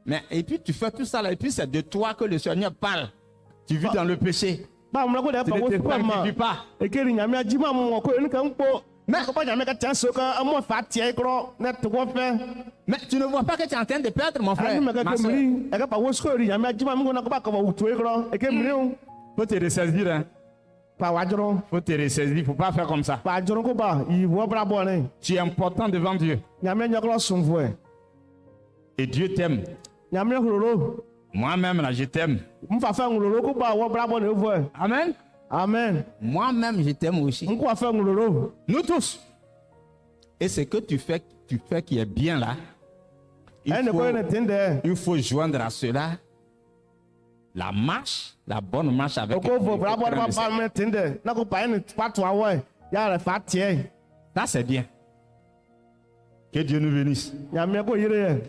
Mais et puis tu fais tout ça là, et puis c'est de toi que le Seigneur parle. Tu vis dans le péché. Ba mo ko de Tu pa ne wo te pa ma. sanctifies pas. E ke ri nyame ajima mo ko ni kan po. Mais ko ba nyame ka tan so ka mo fa tie kro na to ko fe. Mais tu ne vois pas que tu es en train de perdre, mon frère. Ani me ka Ma ke soeur. mri. E ka pa wo sko ri nyame ajima mo na ko ba ko ba utu kro. E ke mri o. Faut te ressaisir, hein. Pa wa joro. Faut te ressaisir, faut pas faire comme ça. Pa joro ko ba i wo bra bo ne. Tu es important devant Dieu. Nyame nyakro sun vo e. Et Dieu t'aime. Nyame hulolo. Moi-même, là, je t'aime. Mo fa fa ngulolo ko ba wo bra bo ne vo e. Amen. Amen. Moi-même, je t'aime aussi. Mo ko fa ngulolo. Nous tous. Et ce que tu fais qui est bien là, il faut joindre à cela la marche, la bonne marche avec Ko vo bra bo le ba Seigneur. ba me tende. Na ko pa ni pa to awo e. Ya le fa tie. Ça, c'est bien. Que Dieu nous bénisse. Nyame ko yire e.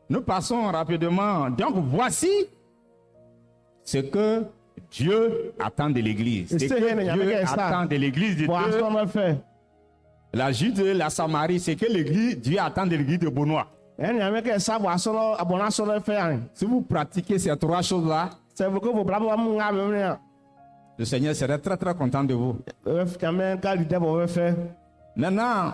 Nous passons rapidement. Donc, voici ce que Dieu attend de l'Église. Et Ce c'est que rien, il y avait Dieu qu'à ça. attend de l'Église de Bo Dieu. aso no fe. La Judée, la Samarie, c'est que l'Église, Dieu attend de l'Église de Benoît. En nyame ke sa bo aso no abona so no fe an. Si vous pratiquez ces trois choses-là, Se vo ko vo bra bo am nga me ne. le Seigneur serait très très content de vous. Nyame ka li de bo fe. Maintenant,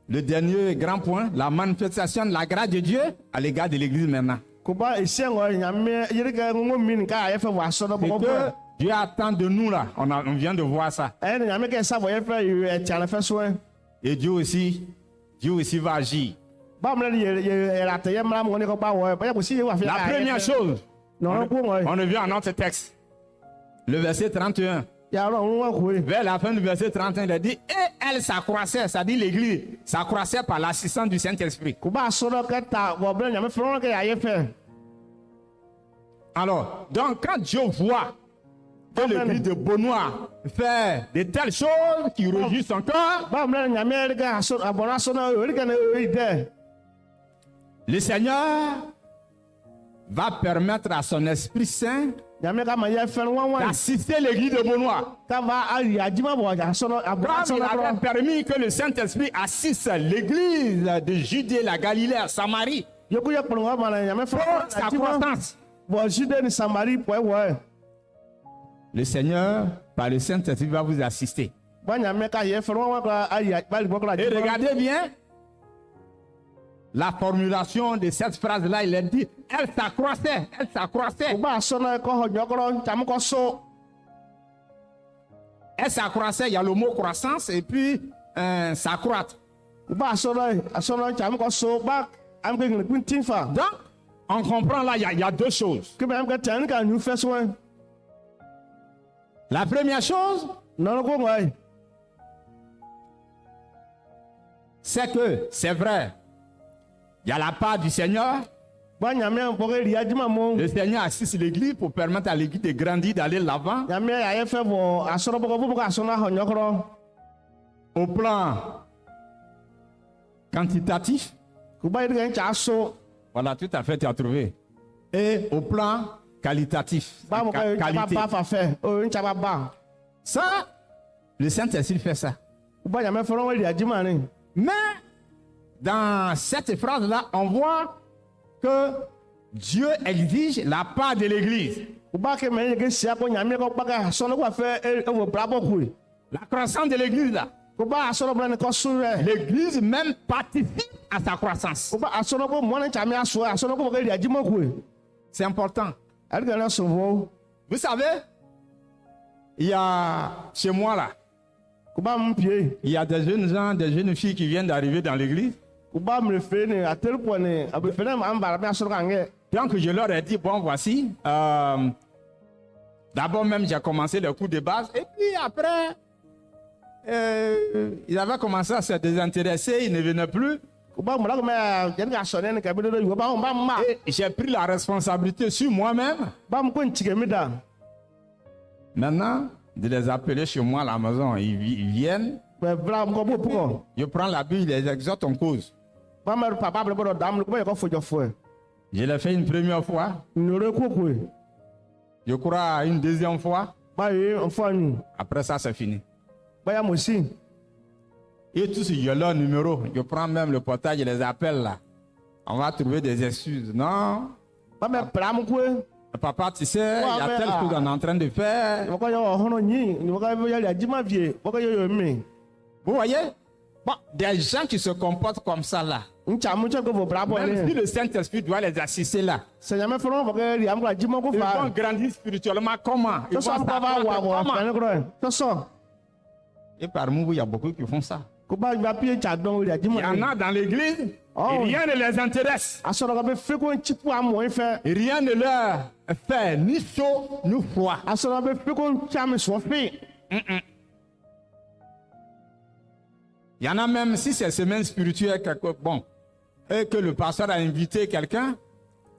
le dernier grand point, la manifestation de la grâce de Dieu à l'égard de l'Église maintenant. Ko ba esiengo nyame yire ke ngo min ka ye fe bo aso no C'est bo ko. que Dieu attend de nous là. On vient de voir ça. En nyame ke sa bo ye fe e tiale fe so en. Et Dieu aussi va agir. Ba mo le ye la te ye mra mo ne ko ba wo. Ba ye ko si ye wa fe. La première chose, Non ko ngo. on revient à notre texte. Le verset 31. Ya ro nwa ko e. Vers la fin du verset 31, il a dit, et elle s'accroissait, c'est-à-dire l'Église s'accroissait par l'assistance du Saint-Esprit. Ko ba so no ke ta wo bre nyame fe no ke ya ye fe. Alors, donc quand Dieu voit que l'Église de Benoît fait de telles choses qui réjouissent son cœur, Ba mo le nyame ke aso abona so no ri ke ne e de. le Seigneur va permettre à son Esprit Saint Nyame ka ma ye fe no wan. d'assister l'Église de Benoît. Ka va ali ajima bo aso no abona so Comme il no. avait permis que le Saint-Esprit assiste l'Église de Judée, la Galilée, la Samarie, Yoku ye kpɔlɔ ma na nyame fɔ sa croissance. bɔn Jude ni Samari pɔɛ wɔ Le Seigneur, par le Saint-Esprit, va vous assister. bɔn nyame ka yɛ fɛn wɔn ka ayi bali bɔ kɔla Et regardez bien la formulation de cette phrase-là. Il a dit, elle s'accroissait, elle s'accroissait. o b'a sɔnna kɔ hɔ ɲɔkɔrɔ caman kɔ so Elle s'accroissait, il y a le mot croissance et puis s'accroître. ba asɔrɔ tsa mi kɔ so ba am ke ngene kun tin fa Donc, on comprend là, il y a deux choses. ke be am ke tɛn ka nu fɛ so La première chose, nɔnɔ ko ngɔ c'est que, c'est vrai, il y a la part du Seigneur. ba nyame bɔ ke ria di ma mo Le Seigneur assiste l'église pour permettre à l'église de grandir, d'aller de l'avant. nyame ya ye fɛ bɔ asɔrɔ bɔ ko ka asɔrɔ hɔ nyɔkɔrɔ Au plan quantitatif, ko ba yiri ke tsa so voilà, tout à fait, tu as trouvé. Et au plan qualitatif, ba mo ko qualité. ba fa fɛ o tsa ba Ça, le Saint-Esprit fait ça. ko ba nyame fɔlɔ ko ria di ma ne Mais dans cette phrase-là, on voit que Dieu exige la part de l'église. ko ba ke mɛ ke sia ko nyame ko ba ka asɔrɔ ko fɛ e wo bra bɔ koe La croissance de l'église, là. ko ba asɔrɔ bɔ ne kɔ so rɛ L'église même participe à sa croissance. ko ba asɔrɔ ko mɔ ne tsa mi aso asɔrɔ ko bɔ ke ria di ma koe C'est important. ɛdi ke ne sɔnfɔ Vous savez, il y a chez moi là, ko ba mu pie il y a des jeunes gens, des jeunes filles qui viennent d'arriver dans l'église. ko ba mu fe ne a teri pɔ ne a bɛ fɛ ne ma an bara mi asɔrɔ ka ŋɛ Donc je leur ai dit, bon voici, d'abord même j'ai commencé les cours de base et puis après, ils avaient commencé à se désintéresser, ils ne venaient plus. ko ba mu la ko mɛ jɛni ka sɔn ne ne ka bi dodo yi ko ba mu ba mu ma Et j'ai pris la responsabilité sur moi-même. ba mu ko n tigɛ mi da Maintenant, de les appeler chez moi à la maison, ils viennent, mɛ bila mu kɔ b'o pukɔ je prends la Bible, les exhorte en cause. ba mu papa bɛ bɔ dɔ dam ko bɛ yɛ kɔ fojɔ fɔ Je l'ai fait une première fois, nore ko koe je crois une deuxième fois, ba ye n fɔ nu après ça c'est fini. ba ya mo si Et tous, j'ai leur numéro, je prends même le portail, je les appelle là. On va trouver des excuses. Non, ba mɛ pla mu koe papa, tu sais, il y a telle chose qu'on est en train de faire. ni kɔ yɛ wɔ hɔnɔ nyi ni kɔ yɛ ria di ma vie kɔ yɛ yɛ mi Vous voyez? Bon, des gens qui se comportent comme ça là. n tsa mu tɛ ko fɔ bra bɔ Même si ne le Saint-Esprit doit les assister là. sɛnyɛmɛ fɔlɔ fɔ ke ria mu ka di ma ko Ils vont fa grandir spirituellement comment? Ils vont tɔsɔ mu kɔ ba wa wɔ comment? fɛn ne kɔrɔ tɔsɔ Et parmi vous, il y a beaucoup qui font ça. ko ba gba pie tsa dɔn ria di Il ma y en a dans l'église, Oh. et rien ne les intéresse. asɔrɔ ka bɛ fe ko n tsi pu amɔ fɛ Et rien ne leur fait ni chaud ni froid. asɔrɔ bɛ fe ko n tsa mi sɔn fe Il y en a même, si c'est semaine spirituelle, bon, et que le pasteur a invité quelqu'un,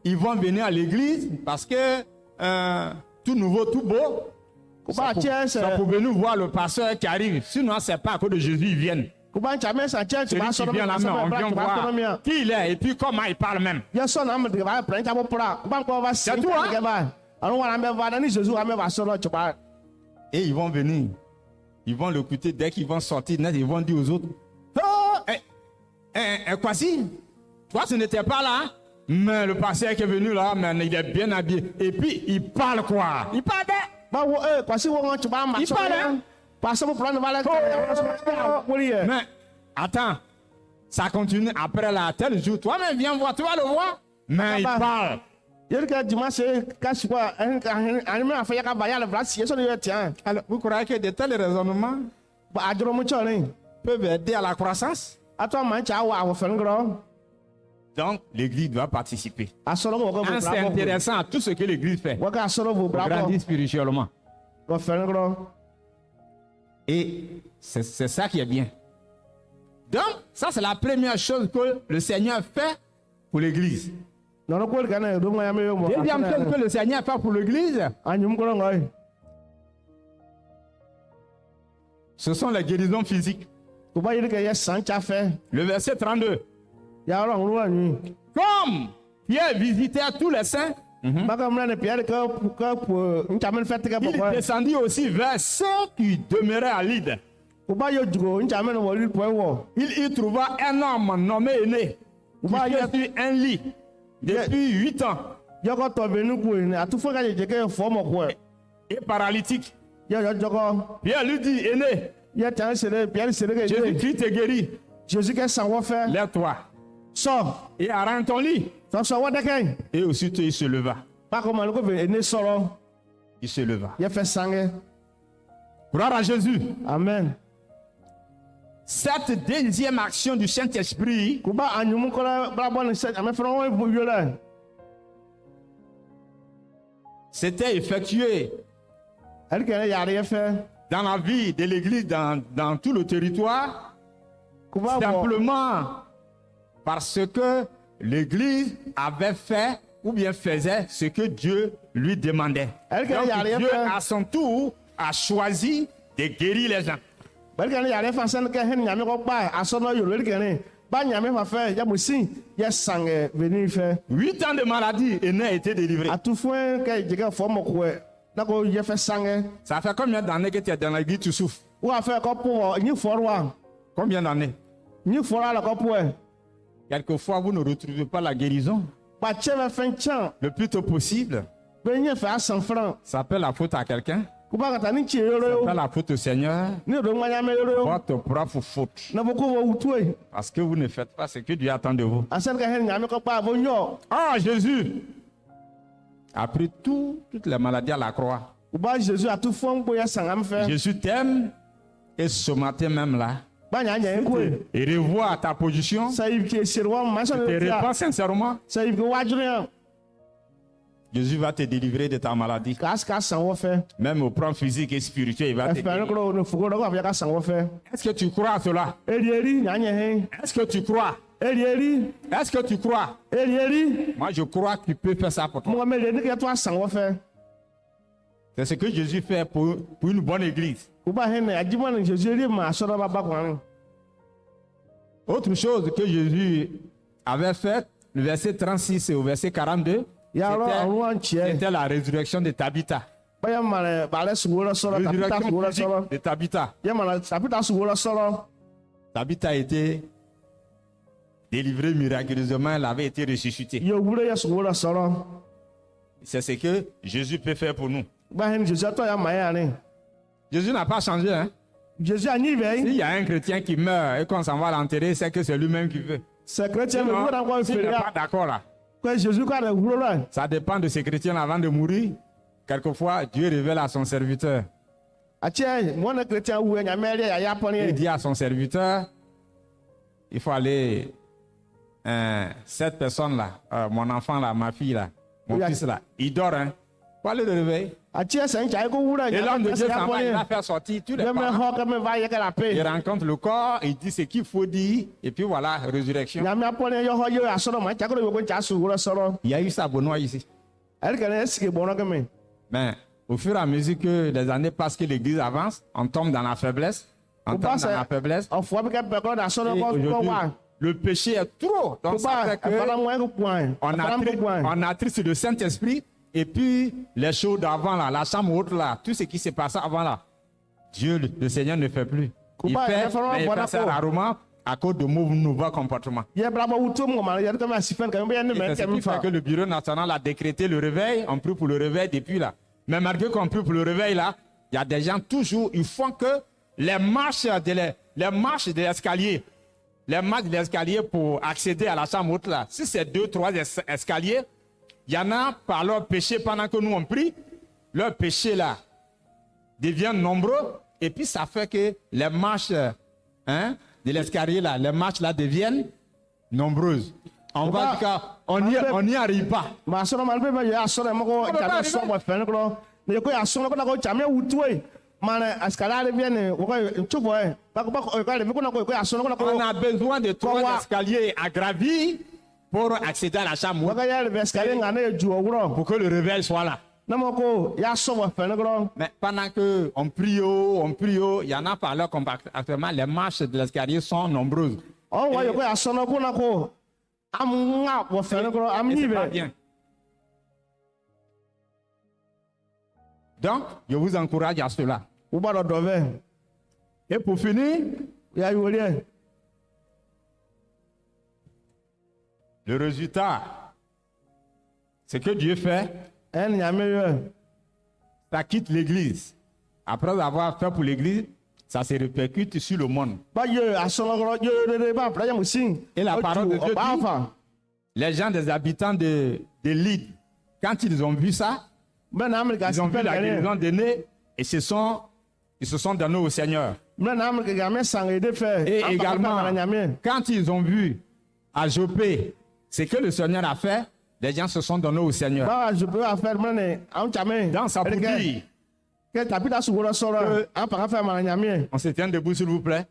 ils vont venir à l'église parce que tout nouveau, tout beau, ko ba tiɛ ça sɛ pour venir voir le pasteur qui arrive. Sinon, c'est pas à cause de Jésus, ils viennent. ko ba tsa mɛ sa tiɛ Celui tuma qui sɔrɔ vient mi là, asɔrɔ on bɛ vient tuma sɔrɔ mi voir qui il est et puis comment il parle même. yɛ sɔ na mi tigɛ ba pɛrɛn tsa bɔ pura ko ba n kɔ ba si C'est tout, hein? tigɛ ba anu wa na mɛ va na ni zezu wa mɛ va sɔrɔ tuma Et ils vont venir. Ils vont l'écouter. Dès qu'ils vont sortir, net, ils vont dire aux autres, oh, quoi si? Toi, ce n'était pas là. Hein? Mais le pasteur qui est venu là, mais il est bien habillé. Et puis, il parle quoi? Il parle bien. ba wo kwasi wo ŋɔ tuma ma Il sɔrɔ parle, yɛ hein? pasɔ mu pura ni va lɛ wuli yɛ Mais, attends. Ça continue après là, tel jour. Toi-même, viens voir, tu vas le voir. Mais il Ah bah. parle. yɛrɛ kɛ juma se ka si kɔ ani mi a fɔ yɛ ka ba yɛ alɛ fila si yɛ sɔrɔ yɛ tiɲɛ Alors, vous croyez que de tels raisonnements ba a jɔrɔ mu cɔ ne peuvent aider à la croissance? a tɔ ma tsa wa a wɔ fɛn kɔrɔ Donc, l'église doit participer. a sɔrɔ ko wɔ En kɛ bɔ bra bɔ s'intéressant à tout ce que l'église fait. wɔ k'a sɔrɔ bɔ Pour bra grandir bɔ spirituellement. wɔ fɛn kɔrɔ Et c'est ça qui est bien. Donc, ça c'est la première chose que le Seigneur fait pour l'église. nɔnɔ ko ka ne do ŋa ya mi yɛ mɔ Deuxième chose que le Seigneur fait pour l'église, a nyum kɔrɔ ŋɔ ye ce sont les guérisons physiques. ko ba yɛrɛ kɛ yɛ san tsa fɛ Le verset 32. ya yɔrɔ ŋuru wa nyui Comme Pierre visitait tous les saints, ba ka mìíràn ni piyɛri kɛ ntsamini fɛ tigɛ bɔ il kɔ descendit aussi vers ceux qui demeuraient à Lyde. ko ba yɛ jugo ntsamini wɔ li pɔ wɔ Il y trouva un homme nommé Aîné, qui Bah, était sur un lit depuis 8 ans yɔkɔ tɔ bɛ nu koe ne a tu fɔ ka yɛ jɛkɛ fɔ mɔ kɔ et paralytique. yɛ jɔkɔ Pierre lui dit, Aîné, yɛ tɛn sere piyɛri sere kɛ ye Jésus-Christ te guérit. jésus kɛ san wɔ fɛ Lève-toi sɔ et arrête ton lit. sɔsɔ wɔ dɛkɛ Et aussitôt il se leva. ba ko ma ne ko fɛ ne sɔrɔ Il se leva. yɛ fɛ sangɛ Gloire à Jésus. amen cette deuxième action du Saint-Esprit kuba anyumu kora brabo ne se ame fro won bu yola s'était effectuée elle kene yare ye fe dans la vie de l'Église, dans tout le territoire, kuba bo simplement parce que l'Église avait fait ou bien faisait ce que Dieu lui demandait. Elle Donc y a rien Dieu, fait. à son tour, a choisi de guérir les gens. bel kene yare fa sen ke hen nyame ko ba asono yo le kene ba nyame fa fe ya musin ya sange veni fe 8 ans de maladie et n'a été délivré. atufuen ke jige fo mo ko na ko ye fe sange Ça fait combien d'années que tu es dans l'église, tu souffres? wa fe ko po ni forwa Combien d'années? ni fora la ko po Quelquefois, vous ne retrouvez pas la guérison. ba cheve fen chan Le plus tôt possible, be nye fe asan fran ça appelle la faute à quelqu'un. kuba kata ni chi Ça yoro appelle la faute au Seigneur. ni do manya me yoro Votre propre faute. na bo ko wo utue Parce que vous ne faites pas ce que Dieu attend de vous. asen ke hen nyame ko ba bo nyo Ah, Jésus a pris toutes les maladies à la croix. kuba Jesus atufuen bo ya sangam fe Jésus t'aime et ce matin même là, ba nya nya ko et revois ta position, sa yib ki sirwa ma so te ne répands sincèrement. sa yib ko wajure Jésus va te délivrer de ta maladie. kas ka san wo fe Même au plan physique et spirituel, il va te e fe délivrer. ko no fugo do ko ya ka san wo fe Est-ce que tu crois à cela? eri nya nya hen Est-ce que tu crois? eri Est-ce que tu crois? eri Moi, je crois que tu peux faire ça pour toi. mo me le ni ke to san wo fe C'est ce que Jésus fait pour une bonne église. kuba hen na ajimo ni Jesus eri ma so do ba ba kwan Autre chose que Jésus avait fait, le verset 36 et au verset 42, ya ro c'était- awon chie c'était la résurrection de Tabitha. ba ya male ba le sugo lo so lo tapita Résurrection sugo lo so physique lo de Tabitha. ya male tapita sugo lo so lo Tabitha a été délivrée miraculeusement, elle avait été ressuscitée. yo wure ya sugo lo so lo C'est ce que Jésus peut faire pour nous. ba hen Jesus to ya ma ya ni Jésus n'a pas changé. Hein? Jesus ani ve S'il y a un chrétien qui meurt et qu'on s'en va l'enterrer, c'est que c'est lui-même qui veut. secrétaire me Sinon, wura ko s'il fe n'est pas ya d'accord là, ko Jesus ko da wuro lo ça dépend de ce chrétien avant de mourir. Quelquefois, Dieu révèle à son serviteur. ache mo na chrétien wu nya me ya ya Il poni dit à son serviteur, il faut aller, cette personne-là, mon enfant là, ma fille là, mon Oui, fils là, il dort, hein. Faut aller le réveiller. ache sen chai ko wura Et nya l'homme de Dieu ya s'en va, il va poni faire sortir tous les ya me parents. ho ka me va ya ka la Il pe rencontre le corps, il dit ce qu'il faut dire, et puis voilà, résurrection. nya me poni yo ho yo aso ma cha ko yo ko cha sugo lo so lo Il y a eu ça Benoît ici. elle kene eske bono ke me Mais au fur et à mesure que les années passent, que l'église avance, on tombe dans la faiblesse. On Faut tombe pas dans ça- la faiblesse. o fo be ke pe ko da so lo Et ko aujourd'hui, wa le péché est trop. Donc ça kuba fait que afala mo ko point on attriste le Saint-Esprit. Et puis les choses d'avant là, la chambre haute là, tout ce qui s'est passé avant là, Dieu, le Seigneur ne fait plus. Il Kuba, fait, il faut mais il voir fait ça d'accord. rarement à cause de nouveaux comportements. ye brabo wuto mo ma ya ko ma sifen ka me ya ne Et me c'est ke ce me qui fait fa que le bureau national a décrété le réveil. On prie pour le réveil depuis là. Mais malgré qu'on prie pour le réveil là, il y a des gens toujours, ils font que les marches de l'escalier, les marches de l'escalier pour accéder à la chambre haute là, si c'est 2-3 escaliers, il y en a par leur péché pendant que nous on prie, leur péché là devient nombreux et puis ça fait que les marches de l'escalier là, les marches là deviennent nombreuses. On va dire qu'on n'y arrive pas. ma so ma be be ya so mo ko Ko cha ba me so ri mo fe ko ne ko ya so ko na ko cha me wuto e ma na askala re bien ko ko chubo e ba ko le me ko na ko ya so ko na ko On a besoin de 3 Quoi? escaliers à gravir pour accéder à la chambre haute, ko ya le askala nga na ju owuro pour que le réveil soit là. na mo ko ya so mo fe ko Mais pendant que on prie, il y en a par leur actuellement, les marches de l'escalier sont nombreuses. o wa yo ko ya so ko na ko am nga wo fe ko am Et ni c'est pas be bien. Donc, je vous encourage à cela. u ba do ve Et pour finir, ya yo le le résultat, ce que Dieu fait, en nya me yo ça quitte l'église. Après avoir fait pour l'église, ça se répercute sur le monde. ba yo aso ko yo de ba pra ya mo sin Et la parole de Dieu ba dit, fa les gens des habitants de Lydie, quand ils ont vu ça, ben America ils ont vu sifen la ka ne guérison d'aînés et ils se sont donnés au Seigneur. Et également, quand ils ont vu à Jopé ce que le Seigneur a fait, les gens se sont donnés au Seigneur. Donc ça pour dire, on se tient debout s'il vous plaît.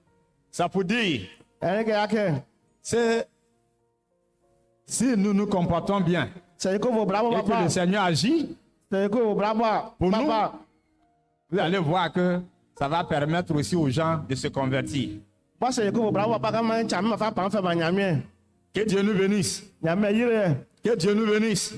Ça pour dire, c'est si nous nous comportons bien et que le Seigneur agit pour nous, vous allez voir que ça va permettre aussi aux gens de se convertir. Que Dieu nous bénisse. Que Dieu nous bénisse.